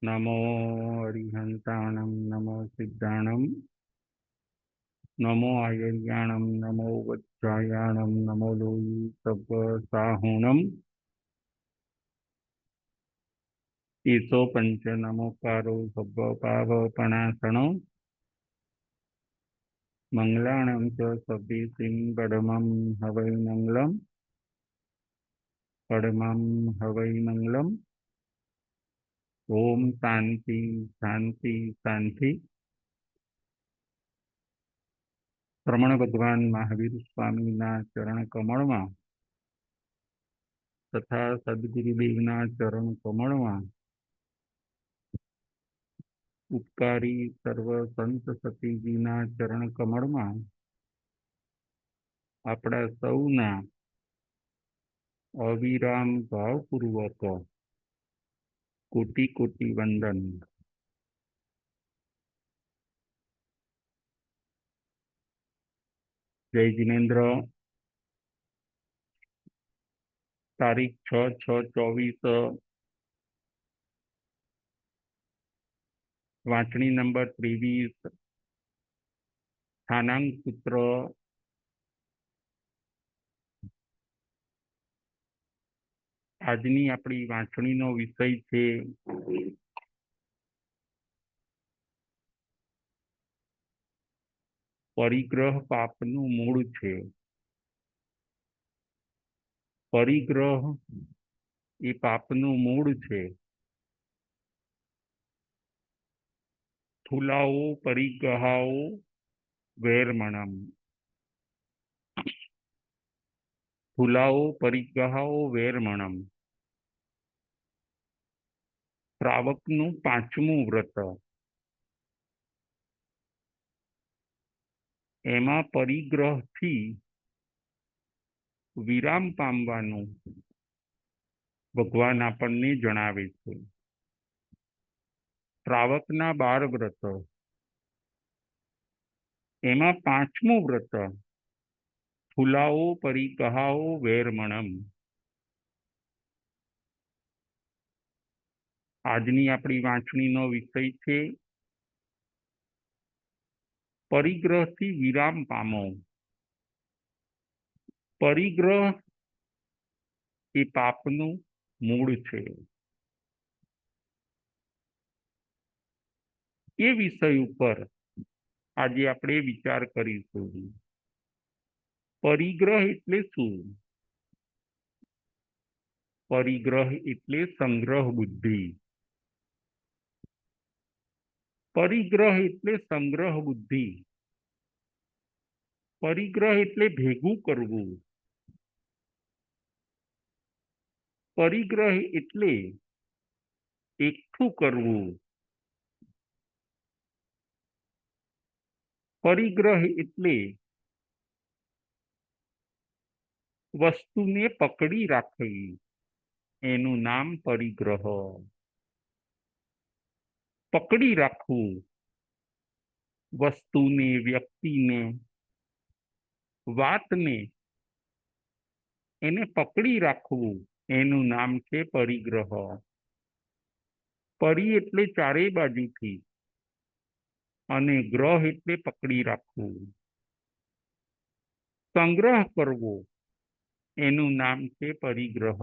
नमो अरिहंताणं नमो सिद्धाणं नमो आयर्याणं नमो वज्रायाणं नमो लोई साहूणम् ईशो पंच नमोकारो सब्बपावपणासनो मंगलाणं च सभीतिं पदमं हवै मंगलम् पदमं हवै मंगलम्। ओम शांति शांति शांति। रमण भगवान महावीर स्वामी चरण कमल में तथा सद्गुरुदेव चरण कमल में उपकारी सर्व संत सतीजी चरण कमल में अपना सौना अविराम भावपूर्वक कोटि कोटि वंदन। जय जिनेन्द्र। तारीख 6/6/24 वाचनी नंबर 23 स्थानांक सूत्र। आजनी अपनी वाचनी नो विषय छे परिग्रह पापनु मूळ छे। परिग्रह ए पापनु मूळ छे। थूलाओ परिग्रहाओ वेरमणम। थूलाओ परिग्रहाओ वेरमणम। श्रावकनु पांचमु व्रत। एमा परिग्रह थी विराम पामवानुं भगवान आपणने जणावे छे। श्रावकना 12 व्रत एमा पांचमु व्रत थूलाओ परिग्रहाओ वेरमणम। आजनी आपणी वांचनीनो विषय छे परिग्रह थी विराम पामो। परिग्रह ए पापनु मूळ छे। ए विषय उपर आज आपणे विचार करीशुं। परिग्रह एटले शुं? परिग्रह एटले संग्रह बुद्धि। परिग्रह एटले संग्रह बुद्धि। परिग्रह एटले भेगुं करवुं। परिग्रह एटले एकठुं करवुं। परिग्रह एटले वस्तुने पकड़ी राखवी, एनुं नाम परिग्रह। पकड़ी राखवुं वस्तुने, व्यक्तिने, वातने, एने पकड़ी राखवुं एनुं नाम छे परिग्रह। परि एटले चारे बाजुथी अने ग्रह एटले पकड़ी राखवुं। संग्रह करवो एनुं नाम छे परिग्रह।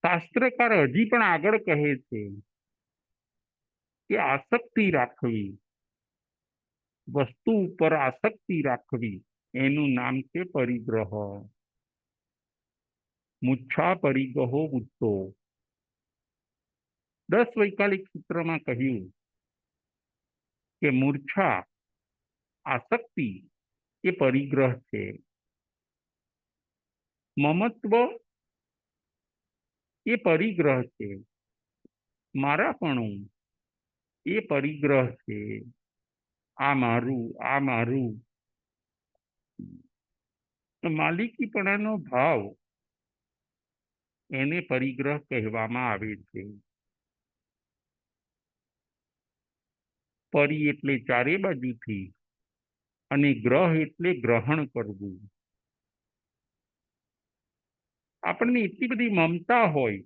शास्त्रकार हजी पण आगळ कहे छे कि आसक्ति राखवी, वस्तु पर आसक्ति राखवी एनुं नाम छे परिग्रह। मुच्छा परिग्रहो मुक्तो। 10 वैकालिक सूत्र में कह્યું कि मूर्छा आसक्ति ए परिग्रह छे। ममत्व ए परिग्रह छे। मारापणुं ए परिग्रह छे। आ मारू आ मारू। मालिकीपणानो भाव एने परिग्रह कहेवामां आवे छे। परि एटले चारे बाजुथी अने ग्रह एटले ग्रहण करवुं। આપણને એટલી બધી મમતા હોય,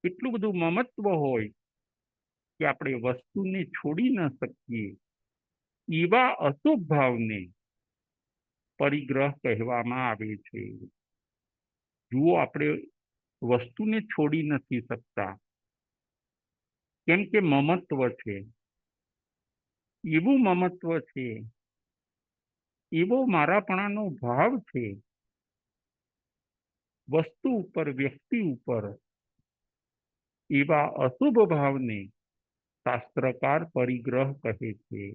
એટલું બધું મમત્વ હોય કે આપણે વસ્તુને છોડી ન શકીએ, એવા અશુભ ભાવને પરિગ્રહ કહેવામાં આવે છે. જુઓ, આપણે વસ્તુને છોડી નથી શકતા, કેમ કે મમત્વ છે. એવું મમત્વ છે, એવો મારાપણાનો ભાવ છે વસ્તુ ઉપર, વ્યક્તિ ઉપર. એવા અશુભ ભાવને શાસ્ત્રકાર પરિગ્રહ કહે છે.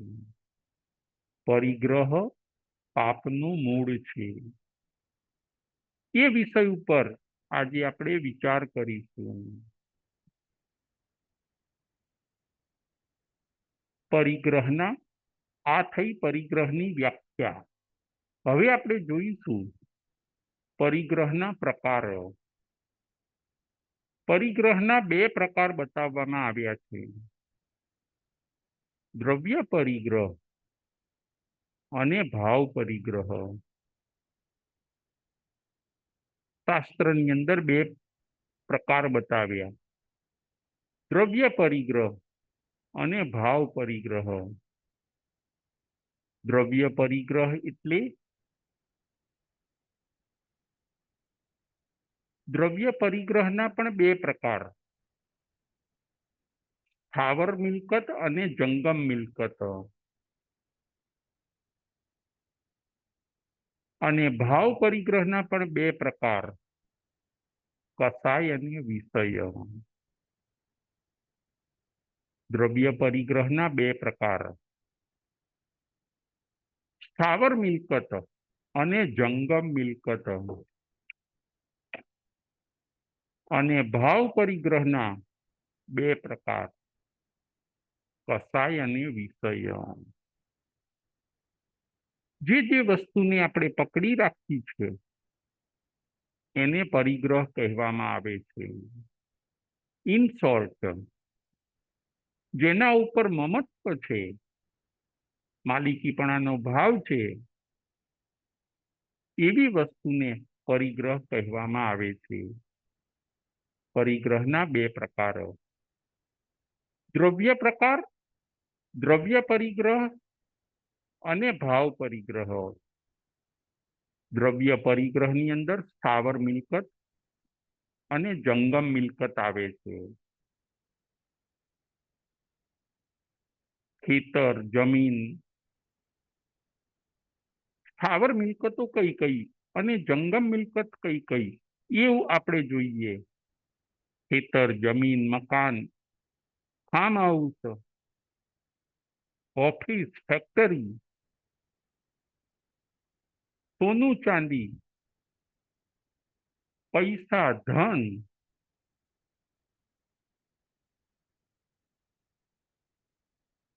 પરિગ્રહ પાપનું મૂળ છે. એ વિષય ઉપર આજે આપણે વિચાર કરીશું. પરિગ્રહના આ થઈ પરિગ્રહની વ્યાખ્યા. હવે આપણે જોઈશું પરિગ્રહના પ્રકારો. પરિગ્રહના બે પ્રકાર બતાવવામાં આવ્યા છે: દ્રવ્ય પરિગ્રહ અને ભાવ પરિગ્રહ. શાસ્ત્રની અંદર બે પ્રકાર બતાવ્યા: દ્રવ્ય પરિગ્રહ અને ભાવ પરિગ્રહ. દ્રવ્ય પરિગ્રહ એટલે દ્રવ્ય પરિગ્રહના પણ બે પ્રકાર: સ્થાવર મિલકત અને જંગમ મિલકત. અને ભાવ પરિગ્રહના પણ બે પ્રકાર: કસાય અને વિષય. દ્રવ્ય પરિગ્રહના બે પ્રકાર: સ્થાવર મિલકત અને જંગમ મિલકત. અને ભાવ પરિગ્રહના બે પ્રકાર: કસાય અને વિષય. જે વસ્તુને આપણે પકડી રાખી છે એને પરિગ્રહ કહેવામાં આવે છે. ઇન શોર્ટ, જેના ઉપર મમત્વ છે, માલિકીપણાનો ભાવ છે, એવી વસ્તુને પરિગ્રહ કહેવામાં આવે છે. પરિગ્રહના બે પ્રકારો: દ્રવ્ય પ્રકાર, દ્રવ્ય પરિગ્રહ અને ભાવ પરિગ્રહ. દ્રવ્ય પરિગ્રહની અંદર સ્થાવર મિલકત અને જંગમ મિલકત આવે છે. ખેતર, જમીન, સ્થાવર મિલકતો કઈ કઈ અને જંગમ મિલકત કઈ કઈ, એવું આપણે જોઈએ. ખેતર, જમીન, મકાન, ફાર્મ હાઉસ, ઓફિસ, ફેક્ટરી, સોનું ચાંદી, પૈસા, ધન,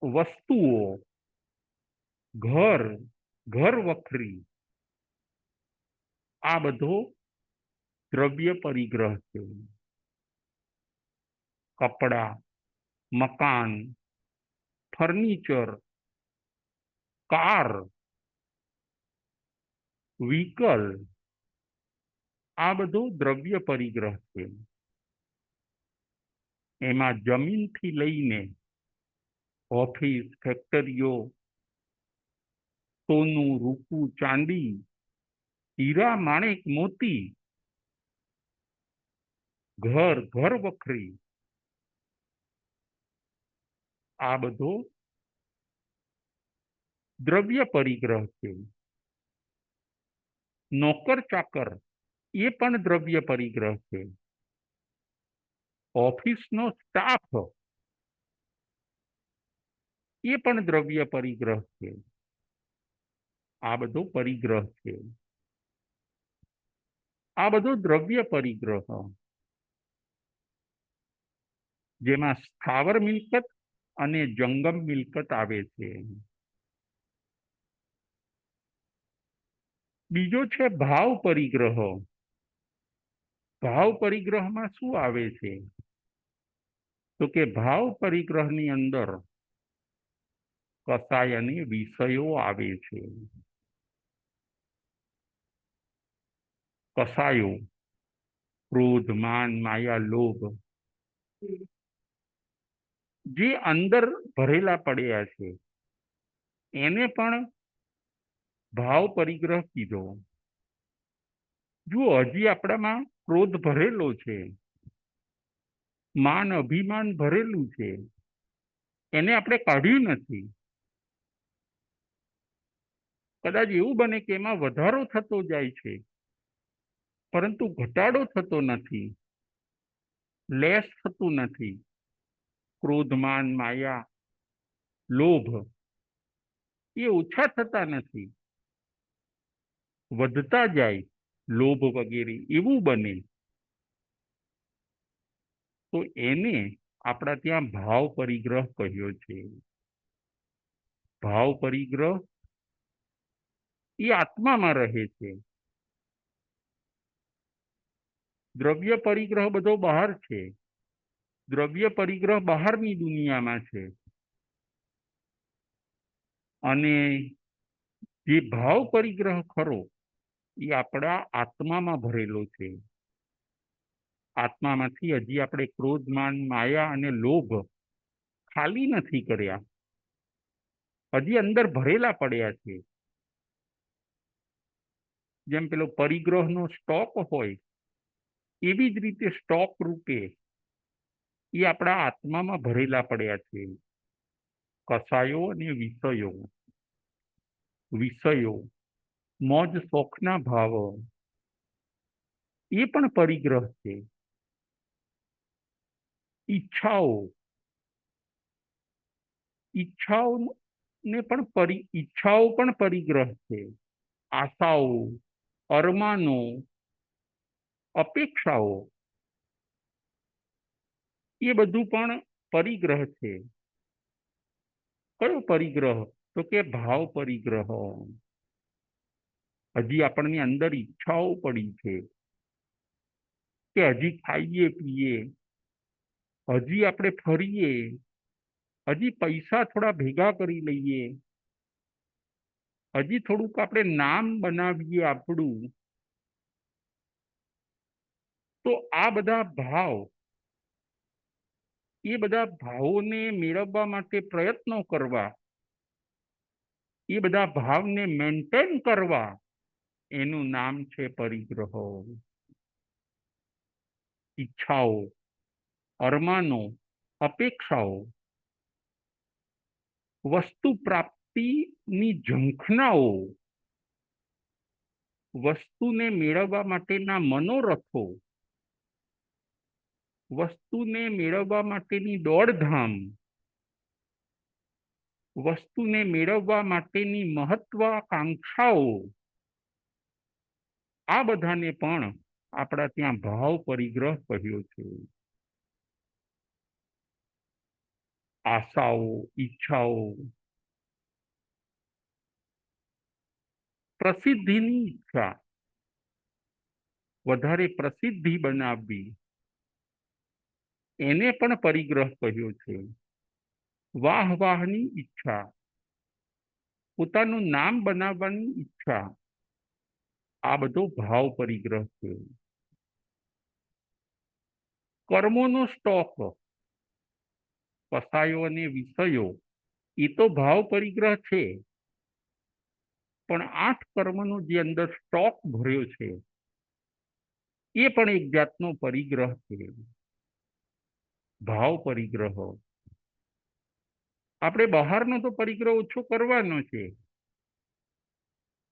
વસ્તુઓ, ઘર, ઘર વખરી, આ બધો દ્રવ્ય પરિગ્રહ છે. કપડા, મકાન, ફર્નિચર, કાર, વ્હીકલ, આ બધું દ્રવ્ય પરિગ્રહ છે. એમાં જમીનથી લઈને ઓફિસ, ફેક્ટરીઓ, સોનું, રૂપું, ચાંદી, હીરા, માણેક, મોતી, ઘર, ઘર વખરી, આ બધો દ્રવ્ય પરિગ્રહ છે. નોકર ચાકર એ પણ દ્રવ્ય પરિગ્રહ છે. ઓફિસનો સ્ટાફ એ પણ દ્રવ્ય પરિગ્રહ છે. આ બધો પરિગ્રહ છે. આ બધો દ્રવ્ય પરિગ્રહ, જેમાં સ્થાવર મિલકત અને જંગમ મિલકત આવે છે. બીજો છે ભાવ પરિગ્રહ. ભાવ પરિગ્રહમાં શું આવે છે? તો કે ભાવ પરિગ્રહની અંદર કસાય અને વિષયો આવે છે. કસાયો, ક્રોધ, માન, માયા, લોભ, જે અંદર ભરેલા પડ્યા છે એને પણ ભાવ પરિગ્રહ કીધો. જુઓ, હજી આપણામાં ક્રોધ ભરેલો છે, માન અભિમાન ભરેલું છે, એને આપણે કાઢ્યું નથી. કદાચ એવું બને કે એમાં વધારો થતો જાય છે, પરંતુ ઘટાડો થતો નથી, લેસ થતું નથી. ક્રોધ, માન, માયા, લોભ એ ઓછા થતા નથી, વધતા જાય, લોભ વગેરે એવું બને તો એને આપણા ત્યાં ભાવ પરિગ્રહ કહ્યો છે. ભાવ પરિગ્રહ એ આત્મામાં રહે છે. દ્રવ્ય પરિગ્રહ બધો બહાર છે. દ્રવ્ય પરિગ્રહ બહારની દુનિયામાં છે, અને જે ભાવ પરિગ્રહ ખરો એ આપણા આત્મામાં ભરેલો છે. આત્મામાંથી હજી આપણે ક્રોધ, માન, માયા અને લોભ ખાલી નથી કર્યા, હજી અંદર ભરેલા પડ્યા છે. જેમ પેલો પરિગ્રહનો સ્ટોક હોય એવી જ રીતે સ્ટોક રૂપે એ આપણા આત્મામાં ભરેલા પડ્યા છે. કસાયો અને વિષયો, વિષયો, મોજ શોખના ભાવો એ પણ પરિગ્રહ છે. ઈચ્છાઓ, ઈચ્છાઓ પણ પરિગ્રહ છે. આશાઓ, અરમાનો, અપેક્ષાઓ એ બધું પણ પરિગ્રહ છે. કયો પરિગ્રહ? તો કે ભાવ પરિગ્રહ. હજી આપણની અંદર ઈચ્છાઓ પડી છે કે હજી ખાઈએ પીએ, હજી આપણે ફરીએ, હજી પૈસા થોડા ભેગા કરી લઈએ, હજી થોડુંક આપણે નામ બનાવીએ આપણું. તો આ બધા ભાવ, એ બધા ભાવોને મેળવવા માટે પ્રયત્નો કરવા, એ બધા ભાવને મેન્ટેન કરવા, એનું નામ છે પરિગ્રહ. ઈચ્છાઓ, અરમાનો, અપેક્ષાઓ, વસ્તુ પ્રાપ્તિની ઝંખનાઓ, વસ્તુને મેળવવા માટેના મનોરથો, વસ્તુને મેળવવા માટેની દોડધામ, વસ્તુને મેળવવા માટેની મહત્વાકાંક્ષાઓ, આ બધાને પણ આપણા ત્યાં ભાવ પરિગ્રહ કહ્યો છે. આશાઓ, ઈચ્છાઓ, પ્રસિદ્ધિની ઈચ્છા, વધારે પ્રસિદ્ધિ બનાવવી, એને પણ પરિગ્રહ કહ્યો છે. વાહ વાહની ઈચ્છા, પોતાનું નામ બનાવવાની ઈચ્છા, આ બધો ભાવ પરિગ્રહ છે. કર્મોનો સ્ટોક, કસાયો અને વિષયો, એ તો ભાવ પરિગ્રહ છે, પણ 8 કર્મનો જે અંદર સ્ટોક ભર્યો છે એ પણ એક જાતનો પરિગ્રહ છે. ભાવ પરિગ્રહ. આપણે બહારનો તો પરિગ્રહ ઓછો કરવાનો છે,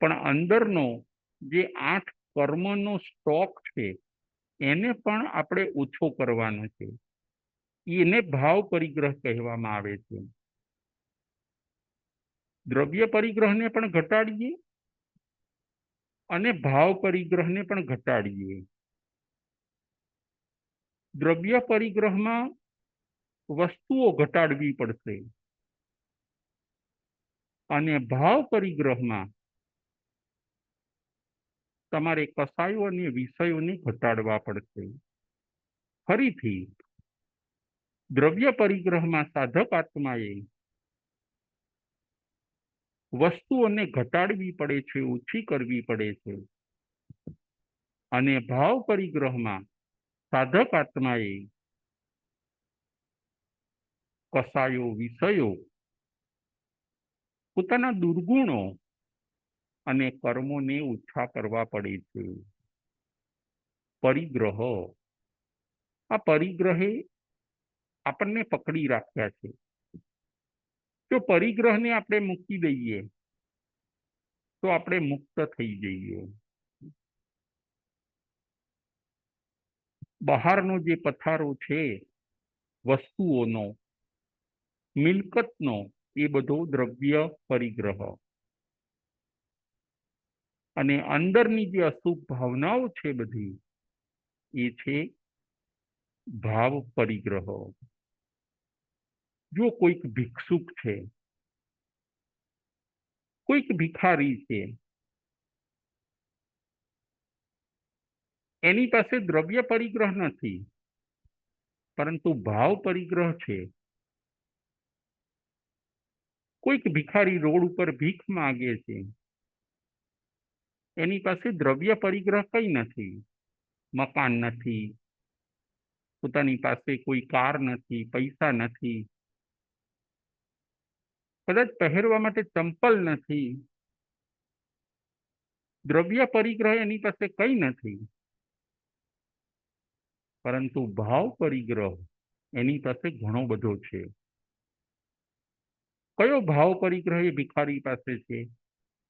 પણ અંદરનો જે 8 કર્મનો સ્ટોક છે એને પણ આપણે ઓછો કરવાનો છે. એને ભાવ પરિગ્રહ કહેવામાં આવે છે. દ્રવ્ય પરિગ્રહને પણ ઘટાડીએ અને ભાવ પરિગ્રહને પણ ઘટાડીએ. દ્રવ્ય પરિગ્રહમાં વસ્તુઓ ઘટાડવી પડશે અને ભાવ પરિગ્રહમાં તમારે કસાયો અને વિષયોને ઘટાડવા પડશે. ફરીથી દ્રવ્ય પરિગ્રહમાં સાધક આત્માએ વસ્તુઓને ઘટાડવી પડે છે, ઓછી કરવી પડે છે, અને ભાવ પરિગ્રહમાં સાધક આત્માએ કસાયો વિષયો પોતાના દુર્ગુણો અને કર્મોને ઓછા કરવા પડે છે. પરિગ્રહ, આ પરિગ્રહે આપણને પકડી રાખ્યા છે. જો પરિગ્રહને આપણે મૂકી દઈએ તો આપણે મુક્ત થઈ જઈએ. બહારનો જે પથારો છે વસ્તુઓનો, મિલકતનો, એ બધો દ્રવ્ય પરિગ્રહ, અને અંદરની જે અશુભ ભાવનાઓ છે બધી, એ છે ભાવ પરિગ્રહ. જો કોઈક ભિક્ષુક છે, કોઈક ભિખારી છે, એની પાસે દ્રવ્ય પરિગ્રહ નથી, પરંતુ ભાવ પરિગ્રહ છે. કોઈક ભિખારી રોડ ઉપર ભીખ માંગે છે, એની પાસે દ્રવ્ય પરિગ્રહ કઈ નથી, મકાન નથી, પોતાની પાસે કોઈ કાર નથી, પૈસા નથી, કદાચ પહેરવા માટે ચંપલ નથી, દ્રવ્ય પરિગ્રહ એની પાસે કઈ નથી, પરંતુ ભાવ પરિગ્રહ એની પાસે ઘણો બધો છે. કયો ભાવ પરિગ્રહ એ ભિખારી પાસે છે?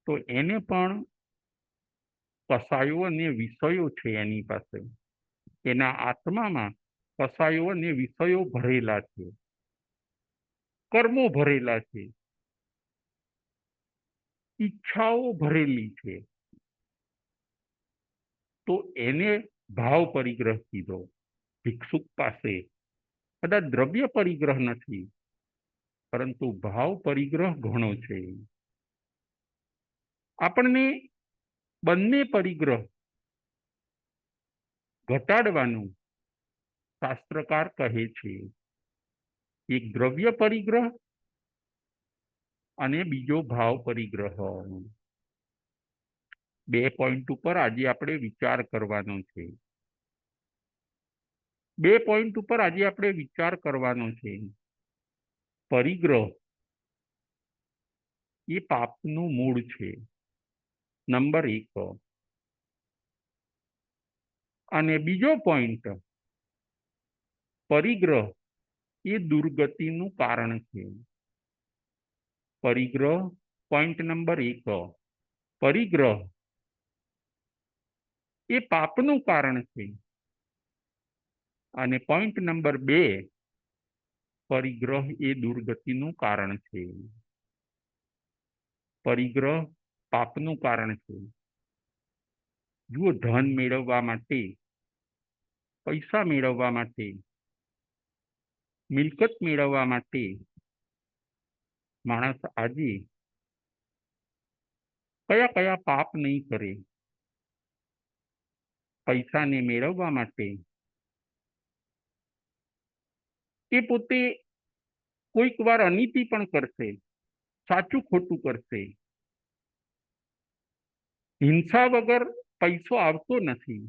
તો એને પણ કસાયો અને વિષયો છે એની પાસે. એના આત્મામાં કસાયો અને વિષયો ભરેલા છે, કર્મો ભરેલા છે, ઈચ્છાઓ ભરેલી છે. તો એને ભાવ પરિગ્રહ કીધો. ભિક્ષુક પાસે કદાચ દ્રવ્ય પરિગ્રહ નથી, પરંતુ ભાવ પરિગ્રહ ઘણો છે. આપણને બંને પરિગ્રહ ઘટાડવાનું શાસ્ત્રકાર કહે છે. એક દ્રવ્ય પરિગ્રહ અને બીજો ભાવ પરિગ્રહ. બે પોઈન્ટ ઉપર આજે આપણે વિચાર કરવાનો છે. બે પોઈન્ટ ઉપર આજે આપણે વિચાર કરવાનો છે. પરિગ્રહ એ પાપનું મૂળ છે, નંબર 1. અને બીજો પોઈન્ટ, પરિગ્રહ એ દુર્ગતિનું કારણ છે. પરિગ્રહ, પોઈન્ટ નંબર 1, પરિગ્રહ એ પાપનું કારણ છે. અને પોઈન્ટ નંબર 2, પરિગ્રહ એ દુર્ગતિનું કારણ છે. પરિગ્રહ પાપનું કારણ છે. જુઓ, ધન મેળવવા માટે, પૈસા મેળવવા માટે, મિલકત મેળવવા માટે માણસ આજે કયા કયા પાપ નહીં કરે. પૈસાને મેળવવા માટે એ પોતે કોઈક વાર અનીતિ પણ કરશે, સાચું ખોટું કરશે. હિંસા વગર પૈસો આવતો નથી.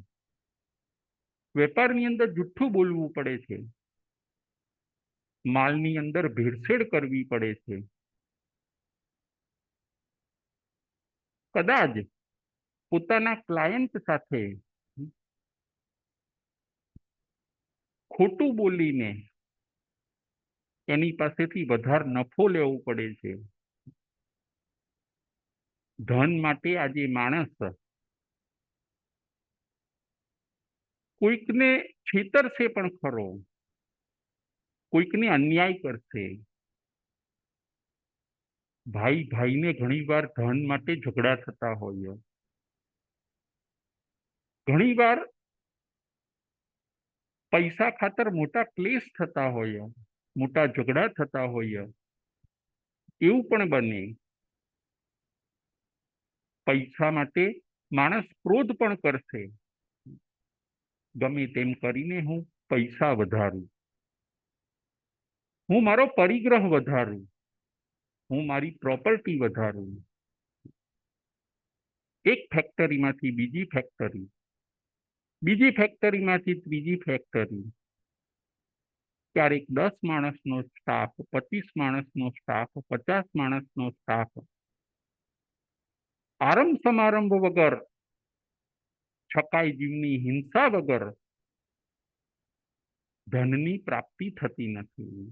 વેપારની અંદર જુઠ્ઠું બોલવું પડે છે, માલની અંદર ભેળસેળ કરવી પડે છે. કદાચ પોતાના ક્લાયન્ટ સાથે ખોટું બોલીને એની પાસેથી વધારે નફો લેવો પડે છે. ધન માટે આજે માણસ કોઈકને છેતરશે પણ ખરો, કોઈકને અન્યાય કરશે. ભાઈ ભાઈને ઘણી વાર ધન માટે ઝઘડા થતા હોય, ઘણી વાર પૈસા ખાતર મોટા ક્લેશ થતા હોય, મોટા ઝઘડા થતા હોય. એવું પણ બને. પૈસા માટે માણસ ક્રોધ પણ કરશે. ગમે તેમ કરીને હું પૈસા વધારું, હું મારો પરિગ્રહ વધારું, હું મારી પ્રોપર્ટી વધારું. એક ફેક્ટરીમાંથી બીજી ફેક્ટરી, બીજી ફેક્ટરીમાંથી ત્રીજી ફેક્ટરી, ક્યારેક 10 માણસનો સ્ટાફ, 25 માણસનો સ્ટાફ, 50 માણસનો સ્ટાફ, આરંભ સમારંભ વગર, છકાઈ જીવની હિંસા વગર ધનની પ્રાપ્તિ થતી નથી.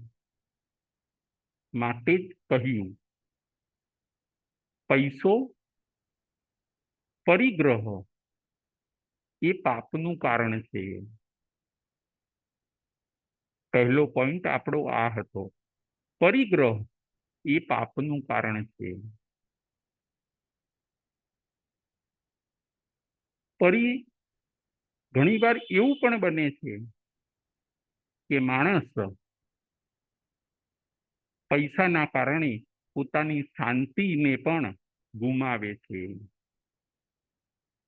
માટે જ કહ્યું, પૈસો, પરિગ્રહ એ પાપનું કારણ છે. પહેલો પોઈન્ટ આપણો આ હતો. પરિગ્રહ એ પાપનું કારણ છે. ઘણીવાર એવું પણ બને છે કે માણસ પૈસાના કારણે પોતાની શાંતિને પણ ગુમાવે છે.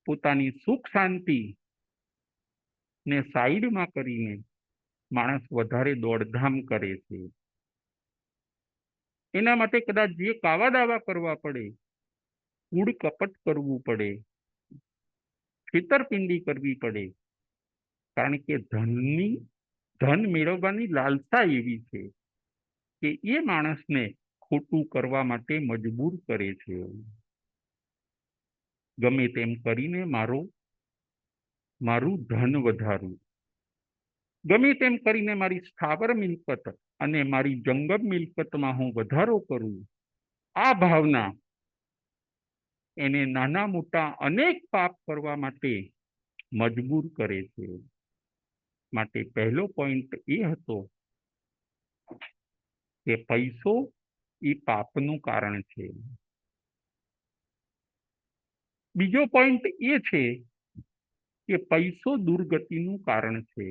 પોતાની સુખ શાંતિ ને સાઈડમાં કરીને માણસ વધારે દોડધામ કરે છે. એના માટે કદાચ જે કાવા દાવા કરવા પડે, કૂડ કપટ કરવું પડે, છેતરપિંડી કરવી પડે, કારણ કે ધન મેળવવાની લાલસા એવી છે કે એ માણસને ખોટું કરવા માટે મજબૂર કરે છે. ગમે તેમ કરીને મારું ધન વધારું, ગમે તેમ કરીને મારી સ્થાવર મિલકત અને મારી જંગમ મિલકતમાં હું વધારો કરું, આ ભાવના એને નાના મોટા અનેક પાપ કરવા માટે મજબૂર કરે છે. માટે પહેલો પોઈન્ટ એ હતો કે પૈસો એ પાપનું કારણ છે. બીજો પોઈન્ટ એ છે કે પૈસો દુર્ગતિનું કારણ છે.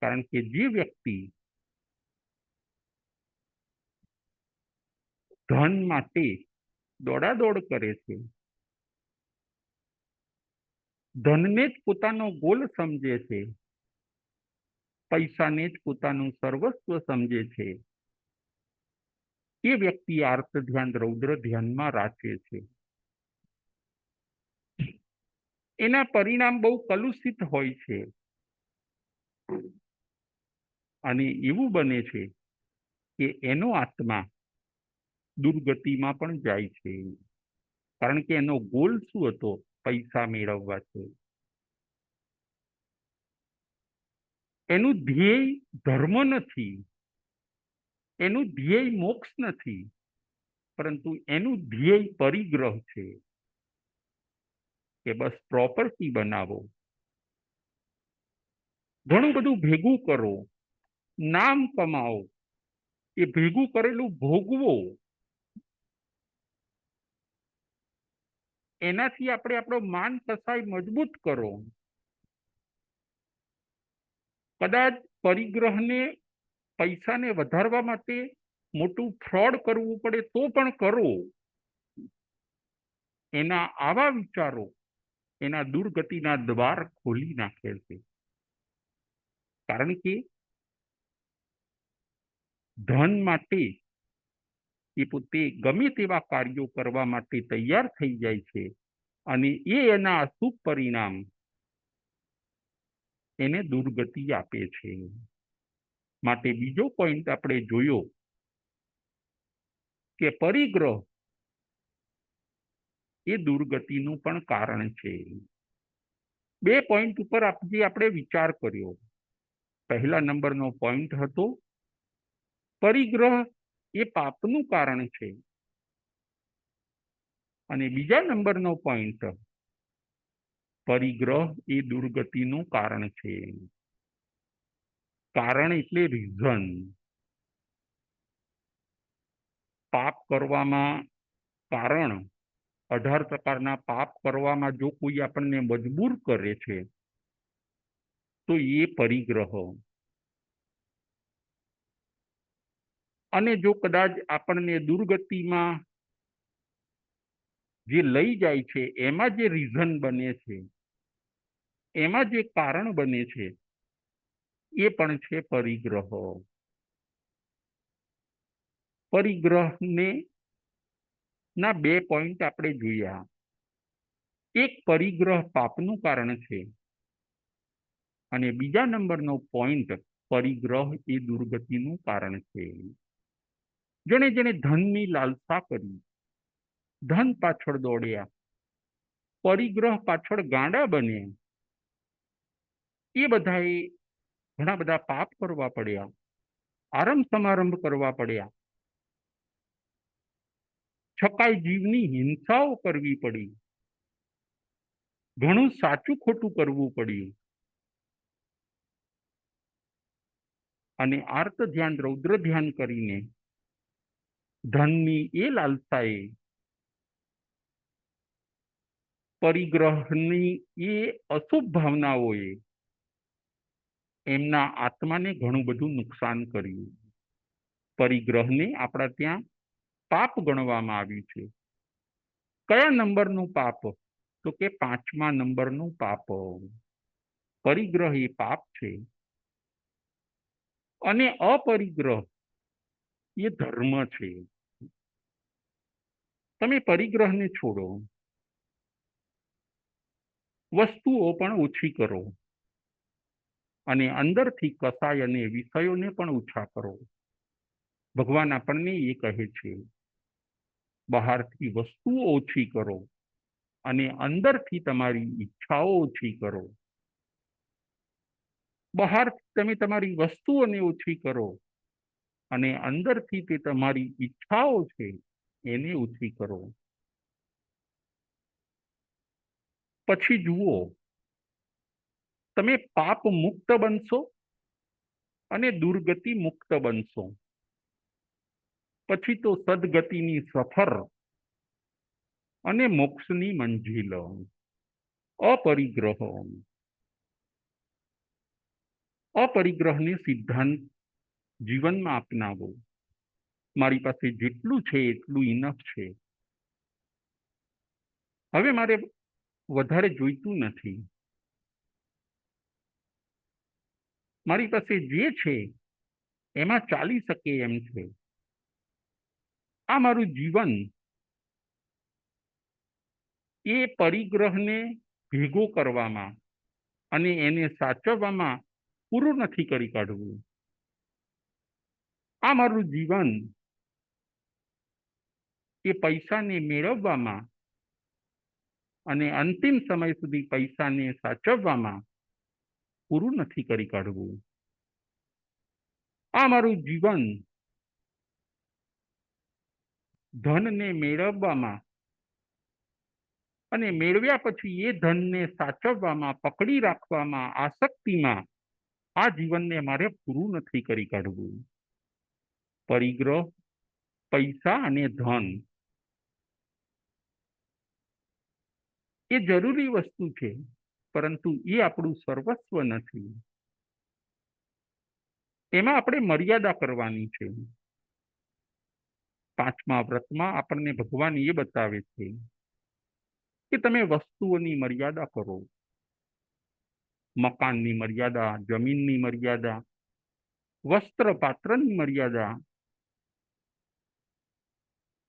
કારણ કે જે વ્યક્તિ ધન માટે દોડાદોડ કરે છે, ધનને જ પોતાનો ગોલ સમજે છે, પૈસાને જ પોતાનું સર્વસ્વ સમજે છે, એ વ્યક્તિ આર્ત ધ્યાન, રૌદ્ર ધ્યાનમાં રાખે છે. એના પરિણામ બહુ કલુષિત હોય છે. અને એવું બને છે કે એનો આત્મા દુર્ગતિમાં પણ જાય છે. કારણ કે એનો ગોલ શું હતો? પૈસા મેળવવા છે. એનું ધ્યેય ધર્મ નથી, એનું ધ્યેય મોક્ષ નથી, પરંતુ એનું ધ્યેય પરિગ્રહ છે કે બસ પ્રોપર્ટી બનાવો, ઘણું બધું ભેગું કરો, નામ કમાવો, એ ભેગું કરેલું ભોગવો, એનાથી આપણે આપણો માન પસાઈ મજબૂત કરો. કદાચ પરિગ્રહને, પૈસાને વધારવા માટે મોટું ફ્રોડ કરવું પડે તો પણ કરો. એના આવા વિચારો એના દુર્ગતિના દ્વાર ખોલી નાખે છે. કારણ કે ધન માટે એ પોતે ગમે તેવા કાર્યો કરવા માટે તૈયાર થઈ જાય છે અને એના અશુભ પરિણામ એને દુર્ગતિ આપે છે. માટે બીજો પોઈન્ટ આપણે જોયો કે પરિગ્રહ એ દુર્ગતિનું પણ કારણ છે. બે પોઈન્ટ ઉપર જે આપણે વિચાર કર્યો. પહેલા નંબરનો પોઈન્ટ હતો પરિગ્રહ એ પાપનું કારણ છે, અને બીજા નંબરનો પોઈન્ટ પરિગ્રહ એ દુર્ગતિનું કારણ છે. કારણ એટલે રીઝન. પાપ કરવામાં કારણ, 18 પ્રકારના પાપ કરવામાં જો કોઈ આપણને મજબૂર કરે છે તો એ પરિગ્રહ. અને જો કદાચ આપણને દુર્ગતિમાં જે લઈ જાય છે એમાં જે રીઝન બને છે, એમાં જે કારણ બને છે, એ પણ છે પરિગ્રહ. પરિગ્રહને ના બે પોઈન્ટ આપણે જોયા. એક પરિગ્રહ પાપનું કારણ છે અને બીજા નંબરનો પોઈન્ટ પરિગ્રહ એ દુર્ગતિનું કારણ છે. જેણે જેણે ધનની લાલસા કરી, ધન પાછળ દોડ્યા, પરિગ્રહ પાછળ ગાંડા બન્યા, એ બધાએ ઘણા બધા પાપ કરવા પડ્યા, આરંભ સમારંભ કરવા પડ્યા, છકાઈ જીવની હિંસાઓ કરવી પડી, ઘણું સાચું ખોટું કરવું પડ્યું, અને આર્ત ધ્યાન રૌદ્ર ધ્યાન કરીને ધનની એ લાલસાએ, પરિગ્રહની એ અશુભ ભાવનાઓએ એમના આત્માને ઘણું બધું નુકસાન કર્યું. પરિગ્રહને આપણા ત્યાં પાપ ગણવામાં આવ્યું છે. કયા નંબરનું પાપ? તો કે 5મા નંબરનું પાપ. પરિગ્રહ એ પાપ છે અને અપરિગ્રહ એ ધર્મ છે. તમે પરિગ્રહને છોડો, વસ્તુઓ પણ ઓછી કરો અને અંદરથી કસાય અને વિષયોને પણ ઓછા કરો. ભગવાન આપણને એ કહે છે, બહારથી વસ્તુઓ ઓછી કરો અને અંદરથી તમારી ઈચ્છાઓ ઓછી કરો. બહાર તમે તમારી વસ્તુઓને ઓછી કરો અને અંદરથી તે તમારી ઈચ્છાઓ છે એને ઓછી કરો. પછી જુઓ, તમે પાપ મુક્ત બનશો અને દુર્ગતિ મુક્ત બનશો. પછી તો સદગતિની સફર અને મોક્ષની મંજિલ. અપરિગ્રહ. અપરિગ્રહને સિદ્ધાંત જીવનમાં અપનાવો. મારી પાસે જેટલું છે એટલું ઇનફ છે, હવે મારે વધારે જોઈતું નથી. મારી પાસે જે છે એમાં ચાલી શકે એમ છે. આ મારું જીવન એ પરિગ્રહને ભેગો કરવામાં અને એને સાચવવામાં પૂરું નથી કરી કાઢવું. આ મારું જીવન એ પૈસાને મેળવવામાં અને અંતિમ સમય સુધી પૈસાને સાચવવામાં પૂરું નથી કરી કાઢવું. આ મારું જીવન ધનને મેળવવામાં અને મેળવ્યા પછી એ ધનને સાચવવામાં, પકડી રાખવામાં, આસક્તિમાં આ જીવનને મારે પૂરું નથી કરી કાઢવું. પરિગ્રહ, પૈસા અને ધન એ જરૂરી વસ્તુ છે, પરંતુ એ આપણું સર્વસ્વ નથી. એમાં આપણે મર્યાદા કરવાની છે. 5મા વ્રતમાં આપણને ભગવાન એ બતાવે છે કે તમે વસ્તુઓની મર્યાદા કરો. મકાનની મર્યાદા, જમીનની મર્યાદા, વસ્ત્ર પાત્રની મર્યાદા,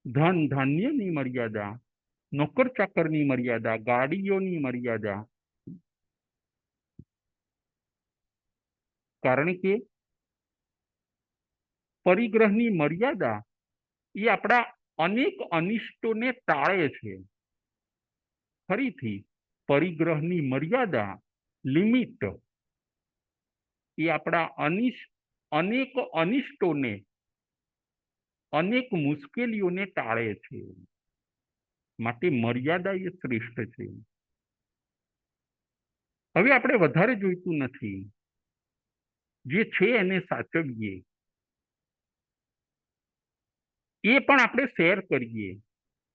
ધન ધાન્યની મર્યાદા, નોકર ચાકરની મર્યાદા, ગાડીઓની મર્યાદા. કારણ કે પરિગ્રહની મર્યાદા એ આપણા અનેક અનિષ્ટોને ટાળે છે. ફરીથી, પરિગ્રહની મર્યાદા, લિમિટ, એ આપણા અનેક અનિષ્ટોને, અનેક મુશ્કેલીઓને ટાળે છે. માટે મર્યાદા એ શ્રેષ્ઠ છે. હવે આપણે વધારે જોઈતું નથી. જે છે એને સાચવીએ. એ પણ આપણે શેર કરીએ.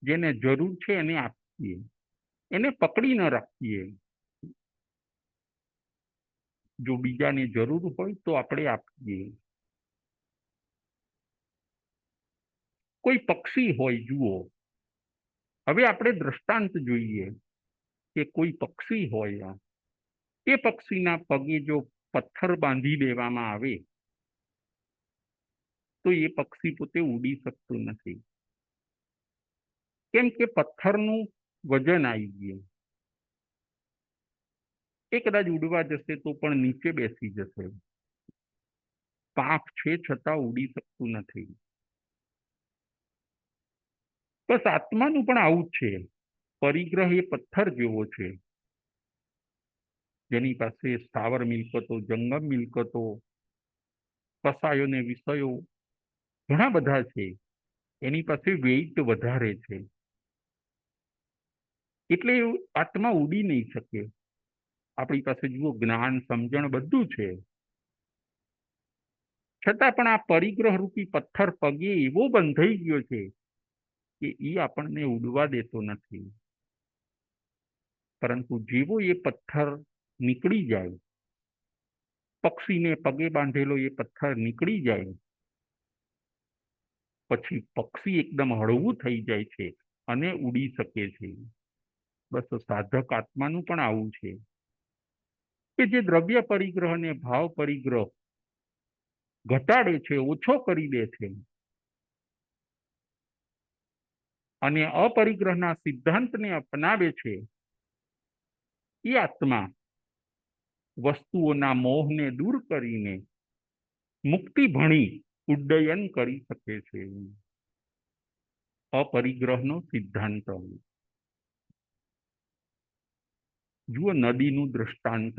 જેને જરૂર છે એને આપીએ, એને પકડી ન રાખીએ. જો બીજાને જરૂર હોય તો આપણે આપીએ. કોઈ પક્ષી હોય, જુઓ, હવે આપણે દ્રષ્ટાંત જોઈએ કે કોઈ પક્ષી હોય, એ પક્ષીના પગે જો પથ્થર બાંધી દેવામાં આવે તો એ પક્ષી પોતે ઉડી શકતું નથી. કેમ કે પથ્થરનું વજન આવી ગયું. એ કદાચ ઉડવા જશે તો પણ નીચે બેસી જશે, પાંખ છે છતાં ઉડી શકતું નથી. બસ આત્માનું પણ આવું જ છે. પરિગ્રહ એ પથ્થર જેવો છે, જેની પાસે સ્થાવર મિલકતો, જંગમ મિલકતો, કસાયો ને વિષયો ઘણા બધા છે. એની પાસે વેઇટ વધારે છે, એટલે આત્મા ઉડી નહીં શકે. આપણી પાસે જુઓ જ્ઞાન, સમજણ બધું છે, છતાં પણ આ પરિગ્રહ રૂપી પથ્થર પગે એવો બંધાઈ ગયો છે કે એ આપણને ઉડવા દેતો નથી. પરંતુ જેવો એ પથ્થર નીકળી જાય, પક્ષીને પગે બાંધેલો એ પથ્થર નીકળી જાય, પછી પક્ષી એકદમ હળવું થઈ જાય છે અને ઉડી શકે છે. બસ સાધક આત્માનું પણ આવું છે કે જે દ્રવ્ય પરિગ્રહ અને ભાવ પરિગ્રહ ઘટાડે છે, ઓછો કરી દે છે, અને અપરિગ્રહના સિદ્ધાંતને અપનાવે છે, એ આત્મા વસ્તુઓના મોહને દૂર કરીને મુક્તિ ભણી ઉડ્ડયન કરી શકે છે. અપરિગ્રહનો સિદ્ધાંત. જુઓ નદીનું દ્રષ્ટાંત.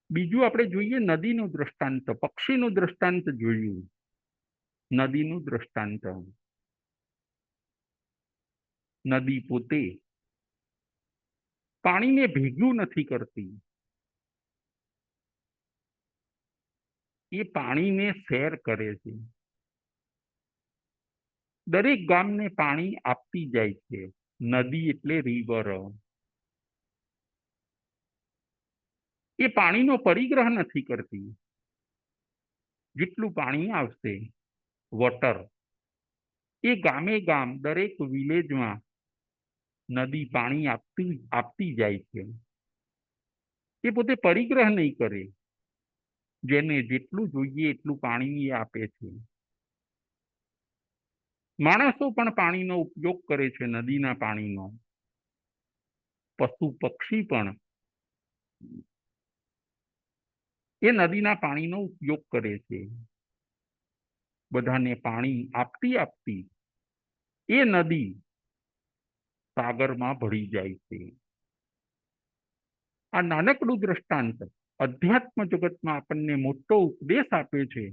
બીજું આપણે જોઈએ નદીનું દ્રષ્ટાંત, પક્ષીનું દ્રષ્ટાંત જોયું, નદીનું દ્રષ્ટાંત. નદી પોતે પાણીને ભેગું નથી કરતી, એ પાણીને શેર કરે છે. દરેક ગામને પાણી આપતી જાય છે. નદી એટલે રિવર. એ પાણીનો પરિગ્રહ નથી કરતી. જેટલું પાણી આવશે, વોટર, એ ગામે ગામ, દરેક વિલેજમાં નદી પાણી આપતી જાય છે. એ પોતે પરિગ્રહ નહીં કરે, જેને જેટલું જોઈએ એટલું પાણી એ આપે છે. માણસો પણ પાણીનો ઉપયોગ કરે છે, નદીના પાણીનો. પશુ પક્ષી પણ એ નદીના પાણીનો ઉપયોગ કરે છે. બધાને પાણી આપતી આપતી એ નદી સાગરમાં ભળી જાય છે. આ નાનકડું દ્રષ્ટાંત અધ્યાત્મ જગતમાં આપણને મોટો ઉપદેશ આપે છે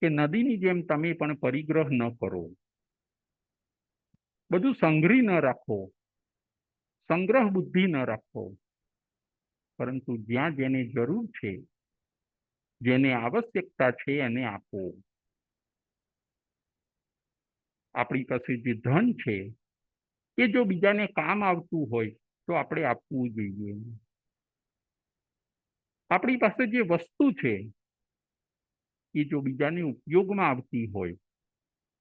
કે નદીની જેમ તમે પણ પરિગ્રહ ન કરો, બધું સંગ્રહી ન રાખો, સંગ્રહ બુદ્ધિ ન રાખો, પરંતુ જ્યાં જેને જરૂર છે, જેને આવશ્યકતા છે એને આપો. આપણી પાસે જે ધન છે એ જો બીજાને કામ આવતું હોય તો આપણે આપવું જોઈએ. આપણી પાસે જે વસ્તુ છે એ જો બીજાને ઉપયોગમાં આવતી હોય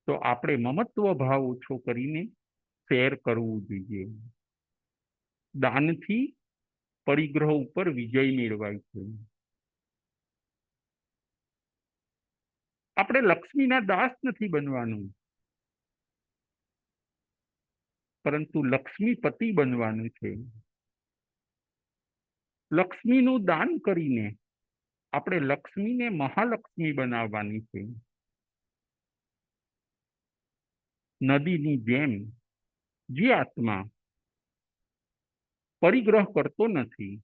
તો આપણે મમત્વ ભાવ ઓછો કરીને શેર કરવું જોઈએ. દાનથી પરિગ્રહ ઉપર વિજય મેળવાય છે. આપણે લક્ષ્મીના દાસ નથી બનવાનું, પરંતુ લક્ષ્મીપતિ બનવાનું છે. લક્ષ્મીનું દાન કરીને આપણે લક્ષ્મીને મહાલક્ષ્મી બનાવવાની છે. નદીની જેમ જે આત્મા પરિગ્રહ કરતો નથી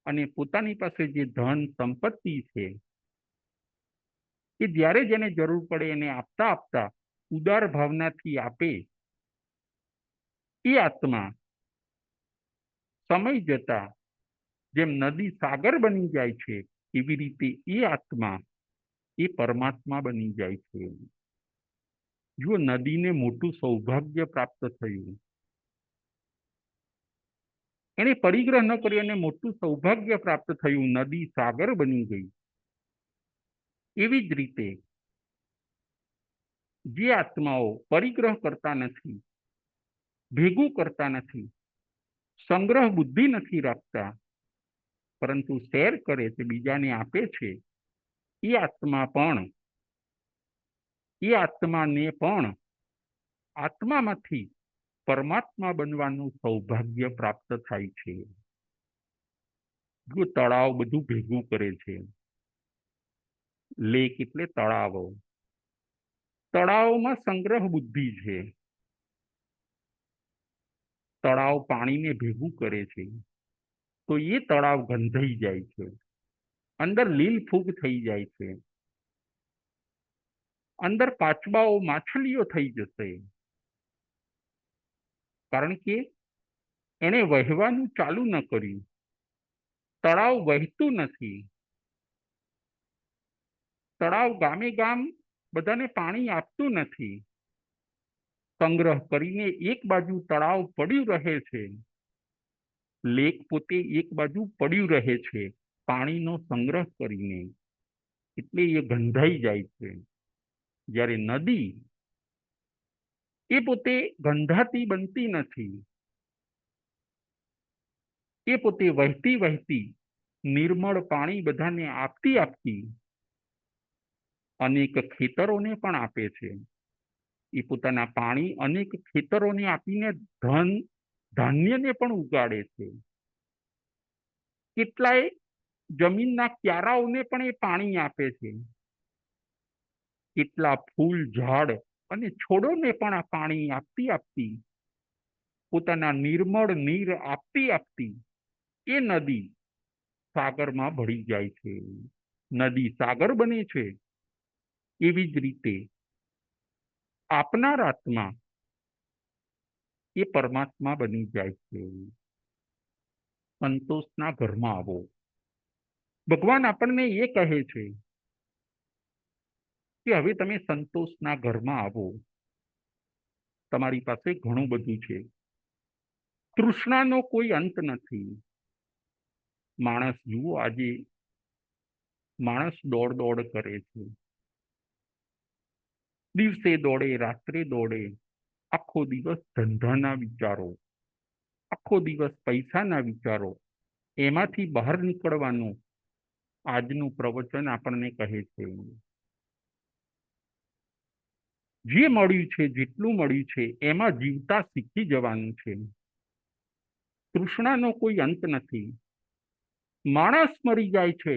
અને પોતાની પાસે જે ધન સંપત્તિ છે કે જ્યારે જેને જરૂર પડે એને આપતા આપતા ઉદાર ભાવનાથી આપે, એ આત્મા સમય જતા જેમ નદી સાગર બની જાય છે એવી રીતે એ આત્મા એ પરમાત્મા બની જાય છે. જુઓ નદીને મોટું સૌભાગ્ય પ્રાપ્ત થયું, એને પરિગ્રહ ન કર્યો અને મોટું સૌભાગ્ય પ્રાપ્ત થયું, નદી સાગર બની ગઈ. એવી જ રીતે જે આત્માઓ પરિગ્રહ કરતા નથી, ભેગું કરતા નથી, સંગ્રહ બુદ્ધિ નથી રાખતા, પરંતુ શેર કરે છે, બીજાને આપે છે, એ આત્માને પણ આત્મામાંથી પરમાત્મા બનવાનું સૌભાગ્ય પ્રાપ્ત થાય છે. જો તળાવ બધું ભેગું કરે છે, લેક એટલે તળાવો, તળાવમાં સંગ્રહ બુદ્ધિ છે. તળાવ પાણીને ભેગું કરે છે તો એ તળાવ ગંધાઈ જાય છે, અંદર લીલ ફૂગ થઈ જાય છે, અંદર કાચબાઓ માછલીઓ થઈ જશે, કારણ કે એને વહેવાનું ચાલુ ન કર્યું. તળાવ વહેતું નથી. તળાવ ગામે ગામ બધાને પાણી આપતું નથી. સંગ્રહ કરીને એક બાજુ તળાવ પડ્યું રહે છે, લેક પોતે એક બાજુ પડ્યું રહે છે પાણીનો સંગ્રહ કરીને, એટલે એ ગંધાઈ જાય છે. જ્યારે નદી એ પોતે ગંધાતી બનતી નથી, એ પોતે વહેતી વહેતી નિર્મળ પાણી બધાને આપતી આપતી અનેક ખેતરોને પણ આપે છે. એ પોતાના પાણી અનેક ખેતરોને આપીને ધન ધાન્યને પણ ઉગાડે છે. કેટલાય જમીનના ક્યારાઓને પણ એ પાણી આપે છે. કેટલા ફૂલ ઝાડ અને છોડોને પણ આ પાણી આપતી આપતી પોતાના નિર્મળ નીર આપતી આપતી એ નદી સાગરમાં ભળી જાય છે. નદી સાગર બને છે. એવી જ રીતે આપનાર આત્મા એ પરમાત્મા બની જાય છે. સંતોષના ઘરમાં આવો. ભગવાન આપણને એ કહે છે કે હવે તમે સંતોષના ઘરમાં આવો. તમારી પાસે ઘણું બધું છે. તૃષ્ણાનો કોઈ અંત નથી. માણસ જુઓ, આજે માણસ દોડ દોડ કરે છે. દિવસે દોડે, રાત્રે દોડે, આખો દિવસ ધંધાના વિચારો, આખો દિવસ પૈસાના વિચારો, એમાંથી બહાર નીકળવાનું આજનું પ્રવચન આપણને કહે છે. જે મળ્યું છે, જેટલું મળ્યું છે એમાં જીવતા શીખી જવાનું છે. તૃષ્ણાનો કોઈ અંત નથી. માણસ મરી જાય છે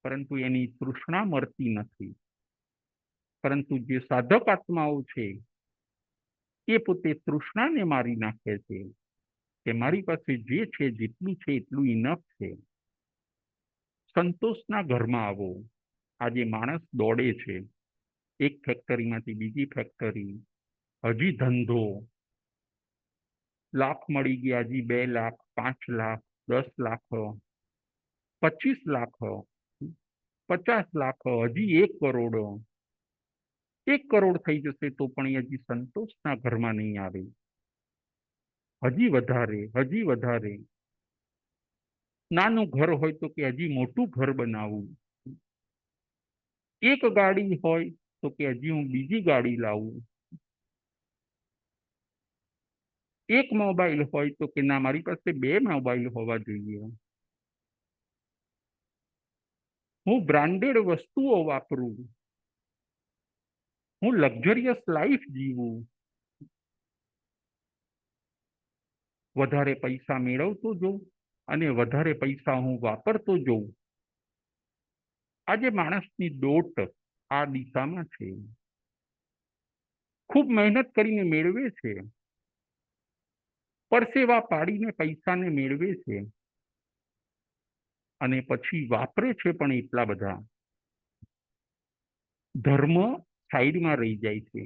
પરંતુ એની તૃષ્ણા મરતી નથી. પરંતુ જે સાધક આત્માઓ છે એ પોતે તૃષ્ણાને મારી નાખે છે કે મારી પાસે જે છે, જેટલું છે એટલું ઇનફ છે. સંતોષના ઘરમાં આવો. આજે માણસ દોડે છે, એક ફેક્ટરીમાંથી બીજી ફેક્ટરી, હજી ધંધો, લાખ મળી ગયા, હજી 2 લાખ, 5 લાખ, 10 લાખ, 25 લાખ, 50 લાખ, હજી 1 કરોડ. 1 કરોડ થઈ જશે તો પણ હજી સંતોષના ઘરમાં નહીં આવે. હજી વધારે, હજી વધારે. નાનું ઘર હોય તો કે હજી મોટું ઘર બનાવવું. એક ગાડી હોય તો કે હજી હું બીજી ગાડી લાવું. એક મોબાઈલ હોય તો કે ના, મારી પાસે 2 મોબાઈલ હોવા જોઈએ. હું બ્રાન્ડેડ વસ્તુઓ વાપરું, હું લક્ઝરિયસ લાઈફ જીવું. વધારે પૈસા મેળવતો જઉં અને વધારે પૈસા હું વાપરતો જઉં. આજે માણસની દોટ આ દિશામાં છે. ખૂબ મહેનત કરીને મેળવે છે, પરસેવા પાડીને પૈસાને મેળવે છે અને પછી વાપરે છે પણ એટલા બધા. ધર્મ સાઈડમાં રહી જાય છે.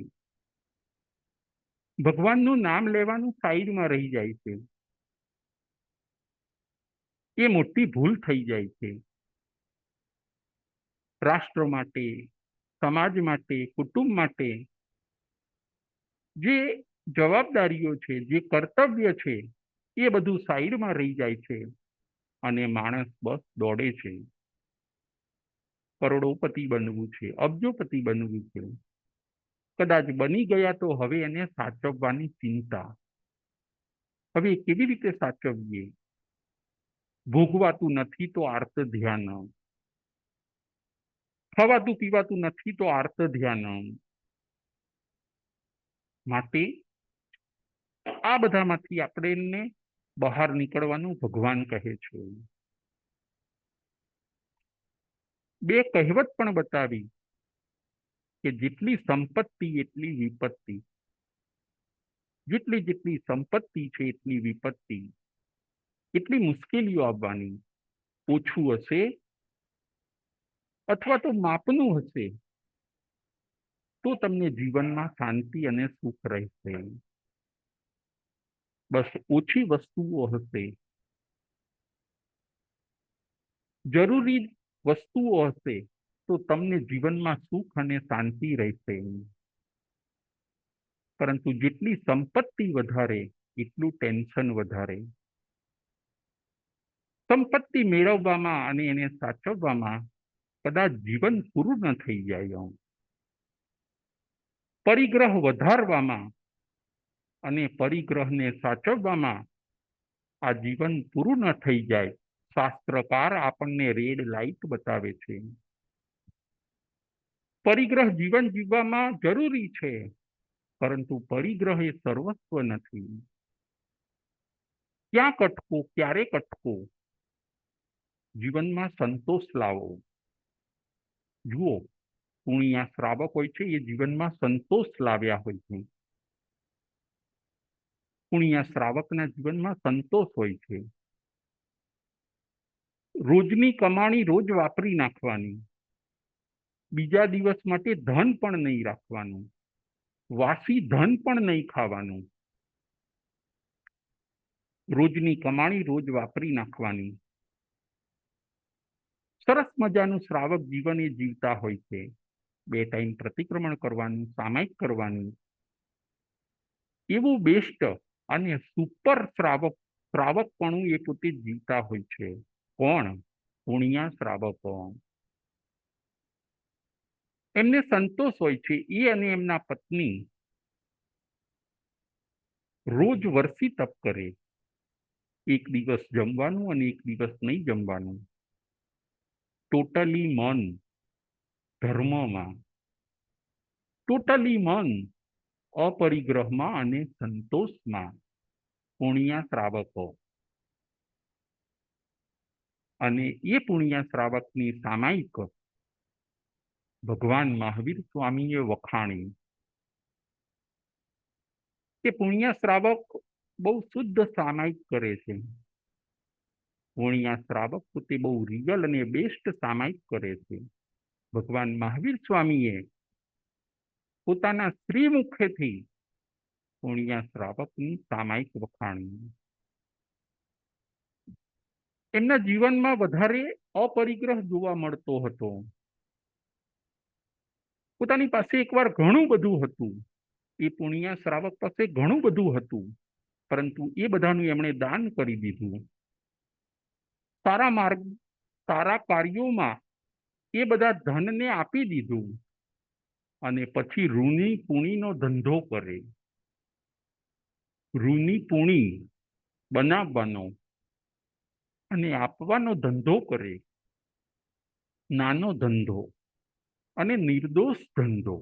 ભગવાનનું નામ લેવાનું સાઈડમાં રહી જાય છે. એ મોટી ભૂલ થઈ જાય છે. રાષ્ટ્ર માટે, સમાજ માટે, કુટુંબ માટે જે જવાબદારીઓ છે, જે કર્તવ્ય છે, એ બધું સાઈડમાં રહી જાય છે અને માણસ બસ દોડે છે. કરોડોપતિ બનવું છે, અબજોપતિ બનવું છે. કદાચ બની ગયા તો હવે એને સાચવવાની ચિંતા. હવે કેવી રીતે સાચવીએ? ભોગવાતું નથી તો આર્ત ધ્યાન, ખવાતું પીવાતું નથી તો આર્ત ધ્યાન. માટે આ બધામાંથી આપણે બહાર નીકળવાનું ભગવાન કહે છે. બે કહેવત પણ બતાવી કે જેટલી સંપત્તિ એટલી વિપત્તિ, જેટલી જેટલી સંપત્તિ છે એટલી વિપત્તિ, એટલી મુશ્કેલીઓ આવવાની. ઓછું હશે અથવા તો માપનું હશે તો તમને જીવનમાં શાંતિ અને સુખ રહેશે. બસ ઓછી વસ્તુઓ હશે, જરૂરી વસ્તુઓ હશે તો તમને જીવનમાં સુખ અને શાંતિ રહેશે. પરંતુ જેટલી સંપત્તિ વધારે એટલું ટેન્શન વધારે. સંપત્તિ મેળવવામાં અને એને સાચવવામાં કદાચ જીવન પૂરું ન થઈ જાય. પરિગ્રહ વધારવામાં અને પરિગ્રહને સાચવવામાં આ જીવન પૂરું ન થઈ જાય. શાસ્ત્રકાર આપણને રેડ લાઈટ બતાવે છે. પરિગ્રહ જીવન જીવવામાં જરૂરી છે, પરંતુ પરિગ્રહ એ સર્વસ્વ નથી. ક્યાં કટકો, ક્યારે કટકો, જીવનમાં સંતોષ લાવો. જુઓ, પુણ્યા શ્રાવક હોય છે એ જીવનમાં સંતોષ લાવ્યા હોય છે. પુણ્યા શ્રાવકના જીવનમાં સંતોષ હોય છે. રોજની કમાણી રોજ વાપરી નાખવાની, બીજા દિવસ માટે ધન પણ નહીં રાખવાનું, વાસી ધન પણ નહીં ખાવાનું. રોજની કમાણી રોજ વાપરી નાખવાની. સરસ મજાનું શ્રાવક જીવન એ જીવતા હોય છે. 2 ટાઈમ પ્રતિક્રમણ કરવાનું, સામાયિક કરવાનું, એવું બેસ્ટ અને સુપર શ્રાવકપણું એ પોતે જીવતા હોય છે. કોણ? પુણ્યા શ્રાવકો. એમને સંતોષ હોય છે. એ અને એમના પત્ની રોજ વર્ષી તપ કરે. એક દિવસ જમવાનું અને એક દિવસ નહીં જમવાનું. ટોટલી મન ધર્મમાં, ટોટલી મન અપરિગ્રહમાં અને સંતોષમાં. પુણ્યા શ્રાવકો. અને એ પુણ્યા શ્રાવકની સામાયિક ભગવાન મહાવીર સ્વામીએ વખાણી. કે પુણ્યા શ્રાવક બહુ શુદ્ધ સામાયિક કરે છે. પુણ્યા શ્રાવક પોતે બહુ રિયલ અને બેસ્ટ સામાયિક કરે છે. ભગવાન મહાવીર સ્વામીએ પોતાના શ્રી મુખેથી પુણ્યા શ્રાવકની સામાયિક વખાણી. એમના જીવનમાં વધારે અપરિગ્રહ જોવા મળતો હતો. પોતાની પાસે એકવાર ઘણું બધું હતું. એ પુણ્યા શ્રાવક પાસે ઘણું બધું હતું, પરંતુ એ બધાનું એમણે દાન કરી દીધું. સારા કાર્યોમાં એ બધા ધનને આપી દીધું અને પછી ઋણી પુણીનો ધંધો કરે. ઋણી પુણી બનાવવાનો અને આપવાનો ધંધો કરે. નાનો ધંધો અને નિર્દોષ ધંધો.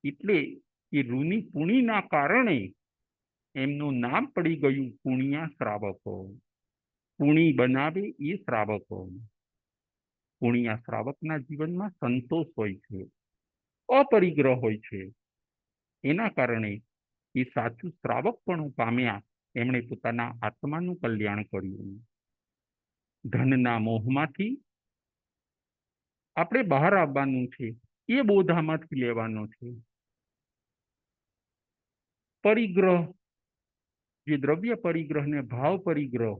એટલે એ ઋણી પુણીના કારણે એમનું નામ પડી ગયું પુણ્યા શ્રાવકો. પુણી બનાવે એ શ્રાવકો. પુણ્યા શ્રાવકના જીવનમાં સંતોષ હોય છે, અપરિગ્રહ હોય છે. એના કારણે એ સાચું શ્રાવકપણું પામ્યા. એમણે પોતાના આત્માનું કલ્યાણ કર્યું. ધનના મોહમાંથી આપણે બહાર આવવાનું છે. એ બોધામાંથી લેવાનો છે. પરિગ્રહ, જે દ્રવ્ય પરિગ્રહ ને ભાવ પરિગ્રહ,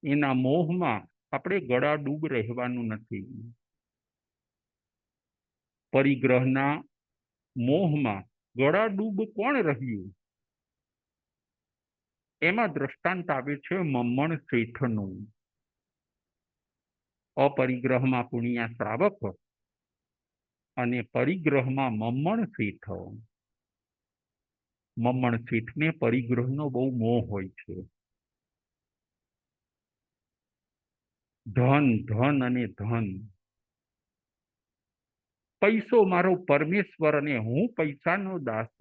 એના મોહમાં આપણે ગળાડૂબ રહેવાનું નથી. પરિગ્રહના મોહમાં ગળાડૂબ કોણ રહ્યું? એમાં દ્રષ્ટાંત આવે છે મમ્મણ શેઠનું. અપરિગ્રહમાં પુણ્યા શ્રાવક અને પરિગ્રહમાં મમ્મણ શેઠ. મમ્મણ શેઠને પરિગ્રહનો બહુ મોહ હોય છે. ધન, ધન અને ધન. પૈસો મારો પરમેશ્વર અને હું પૈસાનો દાસ.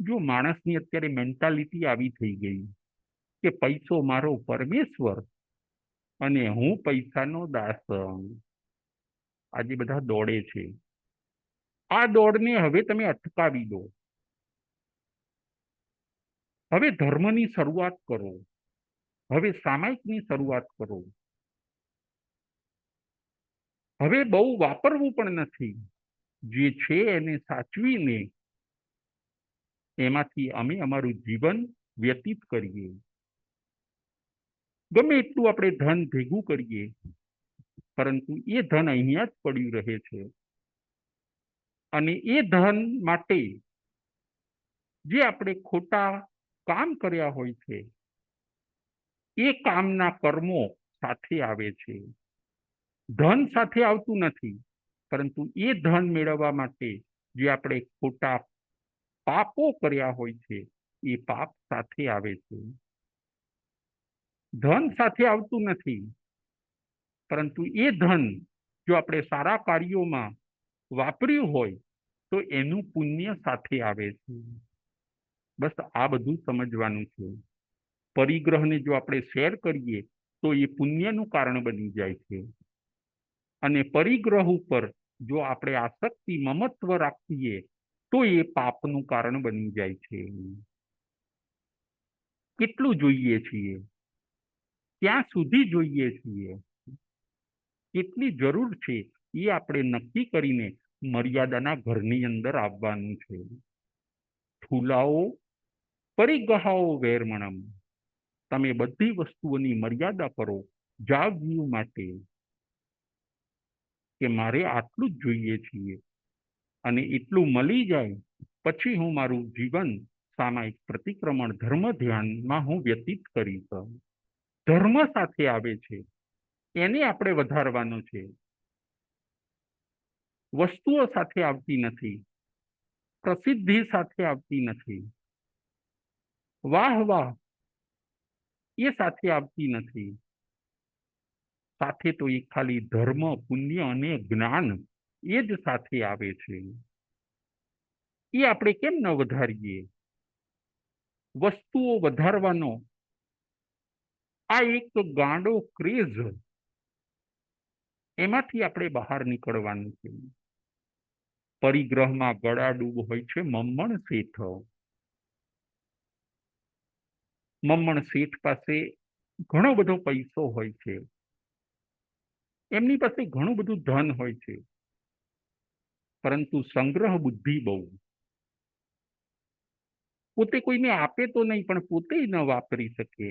જો માણસની અત્યારે મેન્ટાલિટી આવી થઈ ગઈ કે પૈસો મારો પરમેશ્વર અને હું પૈસાનો દાસ. આજે બધા દોડે છે. આ દોડને હવે તમે અટકાવી દો. હવે ધર્મની શરૂઆત કરો. હવે સામાયિકની શરૂઆત કરો. હવે બહુ વાપરવું પણ નથી. જે છે એને સાચવીને એમાંથી અમે અમારું જીવન વ્યતીત કરીએ. ગમે એટલું આપણે ધન ભેગું કરીએ, પરંતુ એ ધન અહીંયા જ પડ્યું રહે છે. અને એ ધન માટે જે આપણે ખોટા કામ કર્યા હોય છે, એ કામના કર્મો સાથે આવે છે. ધન સાથે આવતું નથી, પરંતુ એ ધન મેળવવા માટે જે આપણે ખોટા પાપો કર્યા હોય છે, એ પાપ સાથે આવે છે. ધન સાથે આવતું નથી, પરંતુ એ ધન જો આપણે સારા કાર્યોમાં વાપર્યું હોય તો એનું પુણ્ય સાથે આવે છે. બસ આ બધું સમજવાનું છે. પરિગ્રહને જો આપણે શેર કરીએ તો એ પુણ્યનું કારણ બની જાય છે. અને પરિગ્રહ ઉપર જો આપણે આસક્તિ મમત્વ રાખીએ તો એ પાપનું કારણ બની જાય છે. કેટલું જોઈએ છીએ, ક્યાં સુધી જોઈએ છીએ, કેટલી જરૂર છે, એ આપણે નક્કી કરીને મર્યાદાના ઘરની અંદર આવવાનું છે. ઠુલાઓ પરિગહાઓ વેરમણમ. તમે બધી વસ્તુઓની મર્યાદા કરો જાગજીવ માટે, કે મારે આટલું જ જોઈએ છીએ અને એટલું મળી જાય પછી હું મારું જીવન સામાયિક પ્રતિક્રમણ ધર્મ ધ્યાનમાં હું વ્યતીત કરીશ. ધર્મ સાથે આવે છે, એને આપણે વધારવાનો છે. વસ્તુઓ સાથે આવતી નથી, પ્રસિદ્ધિ સાથે આવતી નથી, વાહ વાહ એ સાથે આવતી નથી. સાથે તો એ ખાલી ધર્મ, પુણ્ય અને જ્ઞાન એ જ સાથે આવે છે. એ આપણે કેમ ન વધારીએ? વસ્તુઓ વધારવાનો આ એક ગાંડો ક્રેઝ, એમાંથી આપણે બહાર નીકળવાનું છે. પરિગ્રહમાં ગળાડૂબ હોય છે મમ્મણ શેઠ. મમ્મણ શેઠ પાસે ઘણો બધો પૈસો હોય છે, એમની પાસે ઘણું બધું ધન હોય છે, પરંતુ સંગ્રહ બુદ્ધિ બહુ. પોતે કોઈને આપે તો નહીં, પણ પોતે ન વાપરી શકે.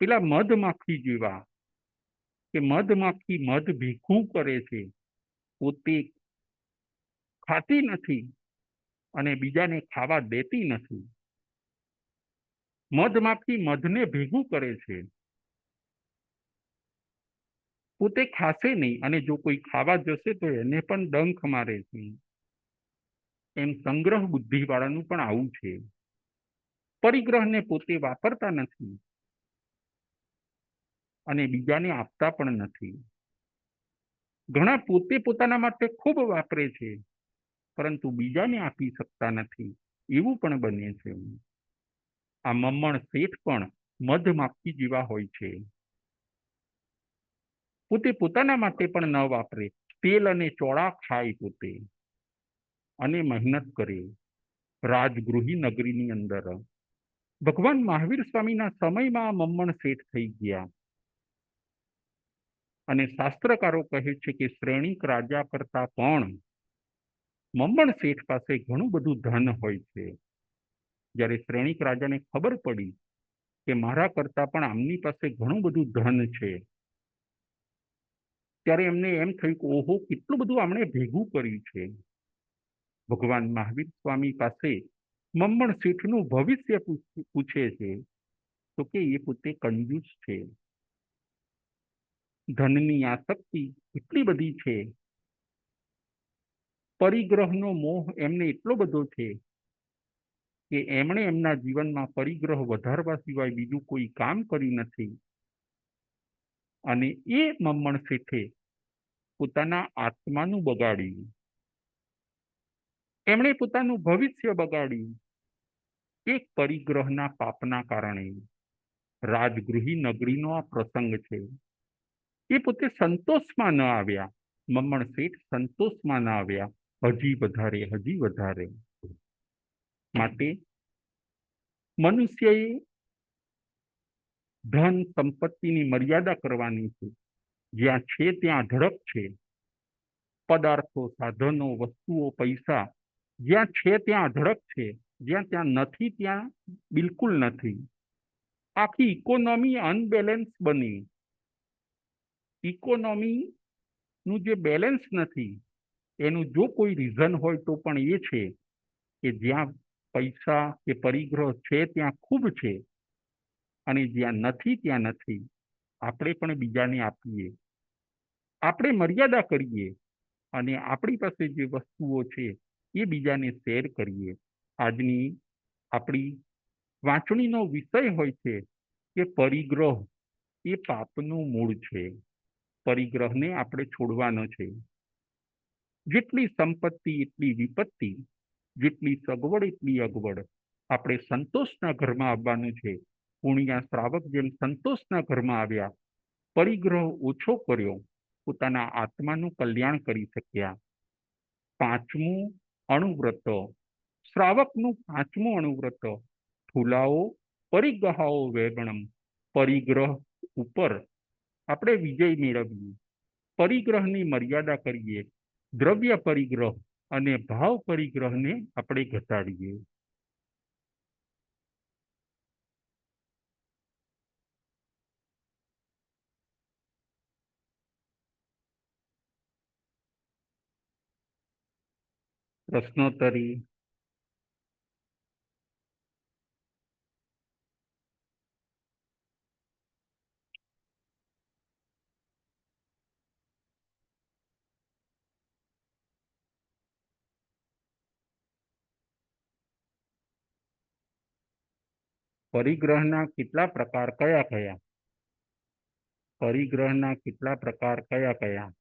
પેલા મધમાખી જેવા, કે મધમાખી મધ ભીખું કરે છે, પોતે ખાતી નથી અને બીજાને ખાવા દેતી નથી. મધમાખી મધને ભેગું કરે છે, પોતે ખાશે નહીં, અને જો કોઈ ખાવા જશે તો એને પણ ડંખ મારે છે. એમ સંગ્રહ બુદ્ધિ વાળાનું પણ આવું છે. પરિગ્રહને પોતે વાપરતા નથી અને બીજાને આપતા પણ નથી. ઘણા પોતે પોતાના માટે ખૂબ વાપરે છે, પરંતુ બીજાને આપી શકતા નથી, એવું પણ બને છે. આ મમ્મણ શેઠ પણ મધમાખી જેવા હોય છે. પોતે પોતાના માટે પણ ન વાપરે, તેલ અને ચોળા ખાય પોતે અને મહેનત કરે રાજગૃહી નગરીની અંદર. ભગવાન મહાવીર સ્વામીના સમયમાં મમ્મણ શેઠ થઈ ગયા. અને શાસ્ત્રકારો કહે છે કે શ્રેણીક રાજા કરતા પણ મમ્મણ શેઠ પાસે ઘણું બધું ધન હોય છે. જ્યારે શ્રેણીક રાજાને ખબર પડી કે મારા કરતા પણ આમની પાસે ઘણું બધું ધન છે, ત્યારે એમને એમ થયું કે ઓહો, કેટલું બધું આમણે ભેગું કર્યું છે. ભગવાન મહાવીર સ્વામી પાસે મમ્મણ શેઠનું ભવિષ્ય પૂછે છે, તો કે એ પોતે કંજૂસ છે. ધનની આસક્તિ એટલી બધી છે, પરિગ્રહનો મોહ એમને એટલો બધો છે કે એમણે એમના જીવનમાં પરિગ્રહ વધારવા સિવાય બીજું કોઈ કામ કર્યું નથી. અને એ મમ્મણ શેઠે પોતાના આત્માનું બગાડ્યું. એમણે પોતાનું ભવિષ્ય બગાડ્યું એક પરિગ્રહના પાપના કારણે. રાજગૃહી નગરીનો આ પ્રસંગ છે. એ પોતે સંતોષમાં ન આવ્યા, મમ્મણ શેઠ સંતોષમાં ન આવ્યા, હજી વધારે હજી વધારે. માટે મનુષ્યએ ધન સંપત્તિની મર્યાદા કરવાની છે. જ્યાં છે ત્યાં અઢળક છે. પદાર્થો, સાધનો, વસ્તુઓ, પૈસા જ્યાં છે ત્યાં અઢળક છે, જ્યાં ત્યાં નથી ત્યાં બિલકુલ નથી. આખી ઇકોનોમી અનબેલેન્સ બની. ઇકોનોમીનું જે બેલેન્સ નથી એનું જો કોઈ રીઝન હોય તો પણ એ છે કે જ્યાં પૈસા કે પરિગ્રહ છે ત્યાં ખૂબ છે અને જ્યાં નથી ત્યાં નથી. આપણે પણ બીજાને આપીએ, આપણે મર્યાદા કરીએ અને આપણી પાસે જે વસ્તુઓ છે એ બીજાને શેર કરીએ. આજની આપણી વાંચણીનો વિષય હોય છે કે પરિગ્રહ એ પાપનું મૂળ છે. પરિગ્રહને આપણે છોડવાનો છે. જેટલી સંપત્તિ એટલી વિપત્તિ, જેટલી સગવડ એટલી અગવડ. આપણે સંતોષના ઘરમાં આવવાનું છે. પુણ્યા શ્રાવક જેમ સંતોષના ઘરમાં આવ્યા, પરિગ્રહ ઓછો કર્યો, પોતાના આત્માનું કલ્યાણ કરી શક્યા. પાંચમું અણુવ્રત, શ્રાવકનું પાંચમું અણુવ્રત. ફૂલાઓ પરિગ્રહાઓ વેગણમ. પરિગ્રહ ઉપર આપણે વિજય મેળવીએ, પરિગ્રહની મર્યાદા કરીએ, દ્રવ્ય પરિગ્રહ અને ભાવ પરિગ્રહને આપણે ઘટાડીએ. પ્રશ્નોત્તરી. પરિગ્રહના કેટલા પ્રકાર કયા કયા? પરિગ્રહના કેટલા પ્રકાર કયા કયા?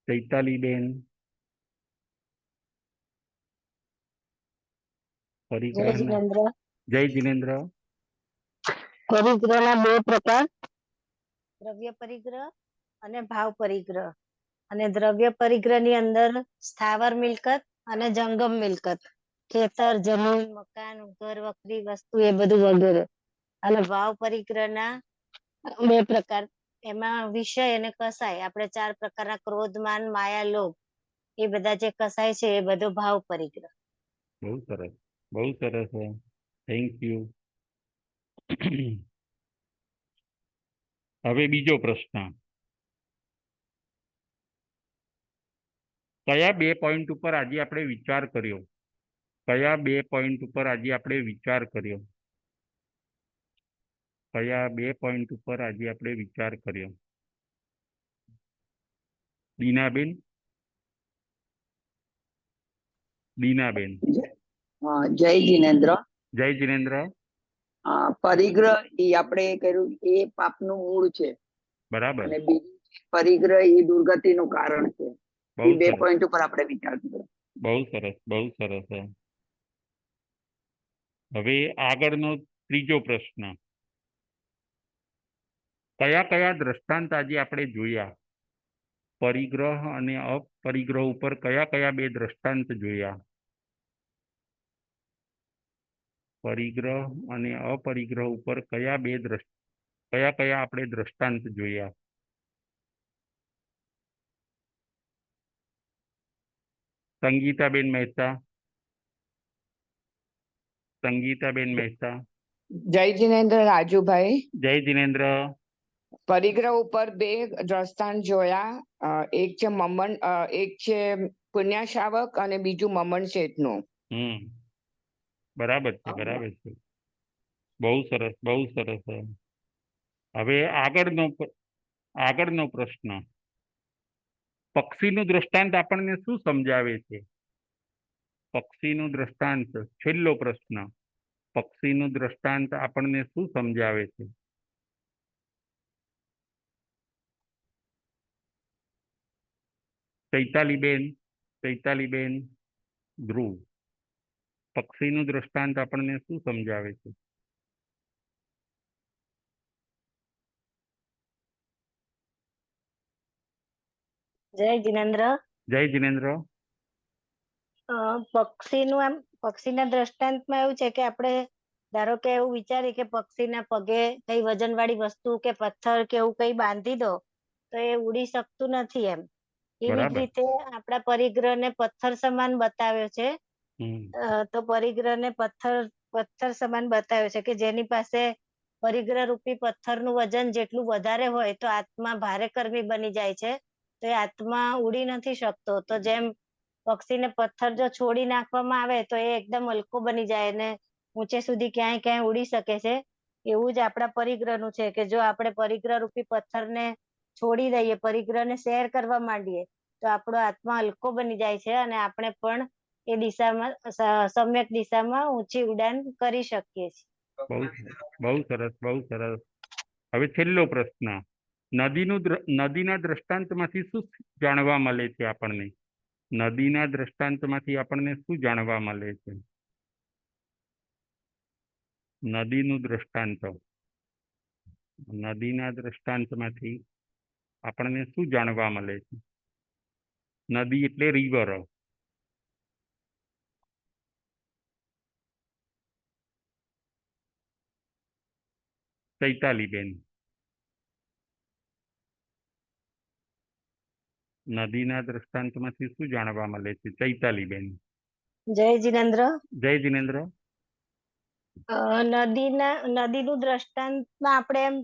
ચૈતાલીબેન. જય પરિગ્રહના. જિનેન્દ્ર. જય જિનેન્દ્ર. પરિગ્રહના બે પ્રકાર, દ્રવ્ય પરિગ્રહ અને ભાવ પરિગ્રહ. અને દ્રવ્ય પરિગ્રહની અંદર સ્થાવર મિલકત અને જંગમ મિલકત, ખેતર, જમીન, મકાન, ઘર વખરી વસ્તુ એ બધું વગેરે. અને ભાવ પરિગ્રહના બે પ્રકાર, એમાં વિષય અને કસાય. આપણે ચાર પ્રકારના ક્રોધ, માન, માયા, લોભ, એ બધા જે કસાય છે એ બધો ભાવ પરિગ્રહ. બહુ સરસ, બહુ સરસ. Thank you. હવે બીજો પ્રશ્ન. કયા બે પોઈન્ટ ઉપર આજે આપણે વિચાર કર્યો? કયા બે પોઈન્ટ ઉપર આજે આપણે વિચાર કર્યો? કયા બે પોઈન્ટ ઉપર આજે આપણે વિચાર કર્યો? દીનાબેન. દીનાબેન. જય જિનેન્દ્ર. જય જિનેન્દ્ર. પરિગ્રહ એ આપણે કર્યું એ પાપનું મૂળ છે બરાબર. અને બીજું પરિગ્રહ એ દુર્ગતિનું કારણ છે. બહુ એ બે સરસ, પોઈન્ટ ઉપર આપણે વિચાર કર્યો. બહુ સરસ, બહુ સરસ. હવે આગળનો ત્રીજો પ્રશ્ન. કયા કયા દ્રષ્ટાંત આજે આપણે જોયા? પરિગ્રહ અને અપરિગ્રહ ઉપર કયા કયા બે દ્રષ્ટાંત જોયા? પરિગ્રહ અને અપરિગ્રહ ઉપર કયા કયા આપણે દ્રષ્ટાંત જોયા? સંગીતાબેન મહેતા. સંગીતાબેન મહેતા. જય જિનેન્દ્ર રાજુભાઈ. જય જિનેન્દ્ર. પરિગ્રહ ઉપર બે દ્રષ્ટાંત જોયા. એક છે પુણ્યા શાવક અને બીજું મમણ શેઠનું. બરાબર છે, બરાબર છે. બહુ સરસ, બહુ સરસ. હવે આગળનો પ્રશ્ન. પક્ષીનું દ્રષ્ટાંત આપણને શું સમજાવે છે? પક્ષીનું દ્રષ્ટાંત, છેલ્લો પ્રશ્ન. પક્ષીનું દ્રષ્ટાંત આપણને શું સમજાવે છે? ચૈતાલીબેન. ચૈતાલીબેન, ધ્રુવ, પક્ષીનું દ્રષ્ટાંત આપણને શું સમજાવે છે? જય જિનેન્દ્ર. જય જિનેન્દ્ર. પક્ષીના દ્રષ્ટાંતમાં એવું છે કે આપણે ધારો કે એવું વિચારીએ કે પક્ષીના પગે કઈ વજનવાળી વસ્તુ કે પથ્થર કે એવું કઈ બાંધી દો તો એ ઉડી શકતું નથી એમ. એવી જ બરાબર. રીતે આપણા પરિગ્રહને પથ્થર સમાન બતાવ્યો છે. હમ. તો પરિગ્રહને પથ્થર સમાન બતાવ્યો છે કે જેની પાસે પરિગ્રહ રૂપી પથ્થરનું વજન જેટલું વધારે હોય તો આત્મા ભારે કર્મી બની જાય છે. તો એ આત્મા ઉડી નથી શકતો. તો જેમ પક્ષીને પથ્થર જો છોડી નાખવામાં આવે તો એ એકદમ હલકો બની જાય અને ઊંચે સુધી ક્યાંય ક્યાંય ઉડી શકે છે. એવું જ આપણા પરિગ્રહનું છે કે જો આપણે પરિગ્રહ રૂપી પથ્થરને છોડી દઈએ, પરિગ્રહને શેર કરવા માંડીએ તો આપણો આત્મા હલકો બની જાય છે અને આપણે પણ એ દિશામાં સમ્યક દિશામાં ઊંચી ઉડાન કરી શકીએ છીએ. બહુ સરસ, બહુ સરસ. હવે છેલ્લો પ્રશ્ન. નદીના દ્રષ્ટાંતમાંથી શું જાણવા મળે છે આપણને? નદીના દ્રષ્ટાંતમાંથી આપણને શું જાણવા મળે છે? નદીનું દ્રષ્ટાંત. નદીના દ્રષ્ટાંતમાંથી આપણને શું જાણવા મળે છે? નદી એટલે રિવર. ચૈતાલીબેન, નદીના દ્રષ્ટાંતમાંથી શું જાણવા મળે છે? ચૈતાલીબેન. જય જિનેન્દ્ર. જય જિનેન્દ્ર. નદીનું દ્રષ્ટાંતમાં આપણે એમ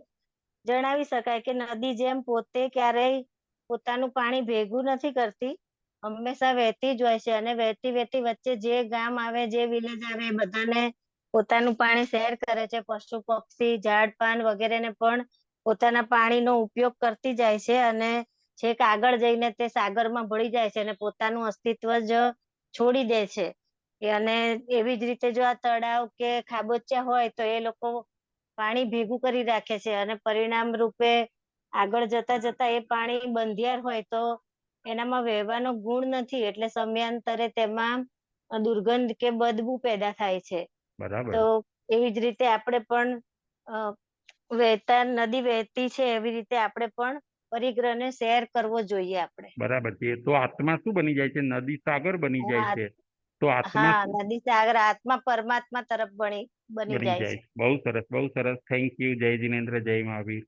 જણાવી શકાય કે નદી જેમ પોતે ક્યારેય પોતાનું પાણી ભેગું નથી કરતી, હંમેશા વહેતી જ હોય છે અને વહેતી વહેતી વચ્ચે જે ગામ આવે, જે વિલેજ આવે એ બધાને પોતાનું પાણી શેર કરે છે. પશુ પક્ષી, ઝાડ પાન વગેરેને પણ પોતાના પાણીનો ઉપયોગ કરતી જાય છે અને છેક આગળ જઈને તે સાગરમાં ભળી જાય છે અને પોતાનું અસ્તિત્વ જ છોડી દે છે. અને એવી જ રીતે જો આ તળાવ કે ખાબોચિયા હોય તો એ લોકો પાણી ભેગું કરી રાખે છે અને પરિણામ રૂપે આગળ જતા જતા એ પાણી બંધિયાર હોય તો એનામાં વહેવાનો ગુણ નથી, એટલે સમયાંતરે તેમાં દુર્ગંધ કે બદબૂ પેદા થાય છે. બરાબર. તો એવી જ રીતે આપણે પણ નદી વહેતી છે એવી રીતે આપણે પણ પરિગ્રહને શેર કરવો જોઈએ આપણે. બરાબર છે. તો આત્મા શું બની જાય છે? નદી સાગર બની જાય છે. તો આત્મા હા, નદી સાગર, આત્મા પરમાત્મા તરફ બની બની જાય જાય છે. છે. બહુ સરસ, બહુ સરસ. Thank you. જય જિનેન્દ્ર, જય મહાવીર.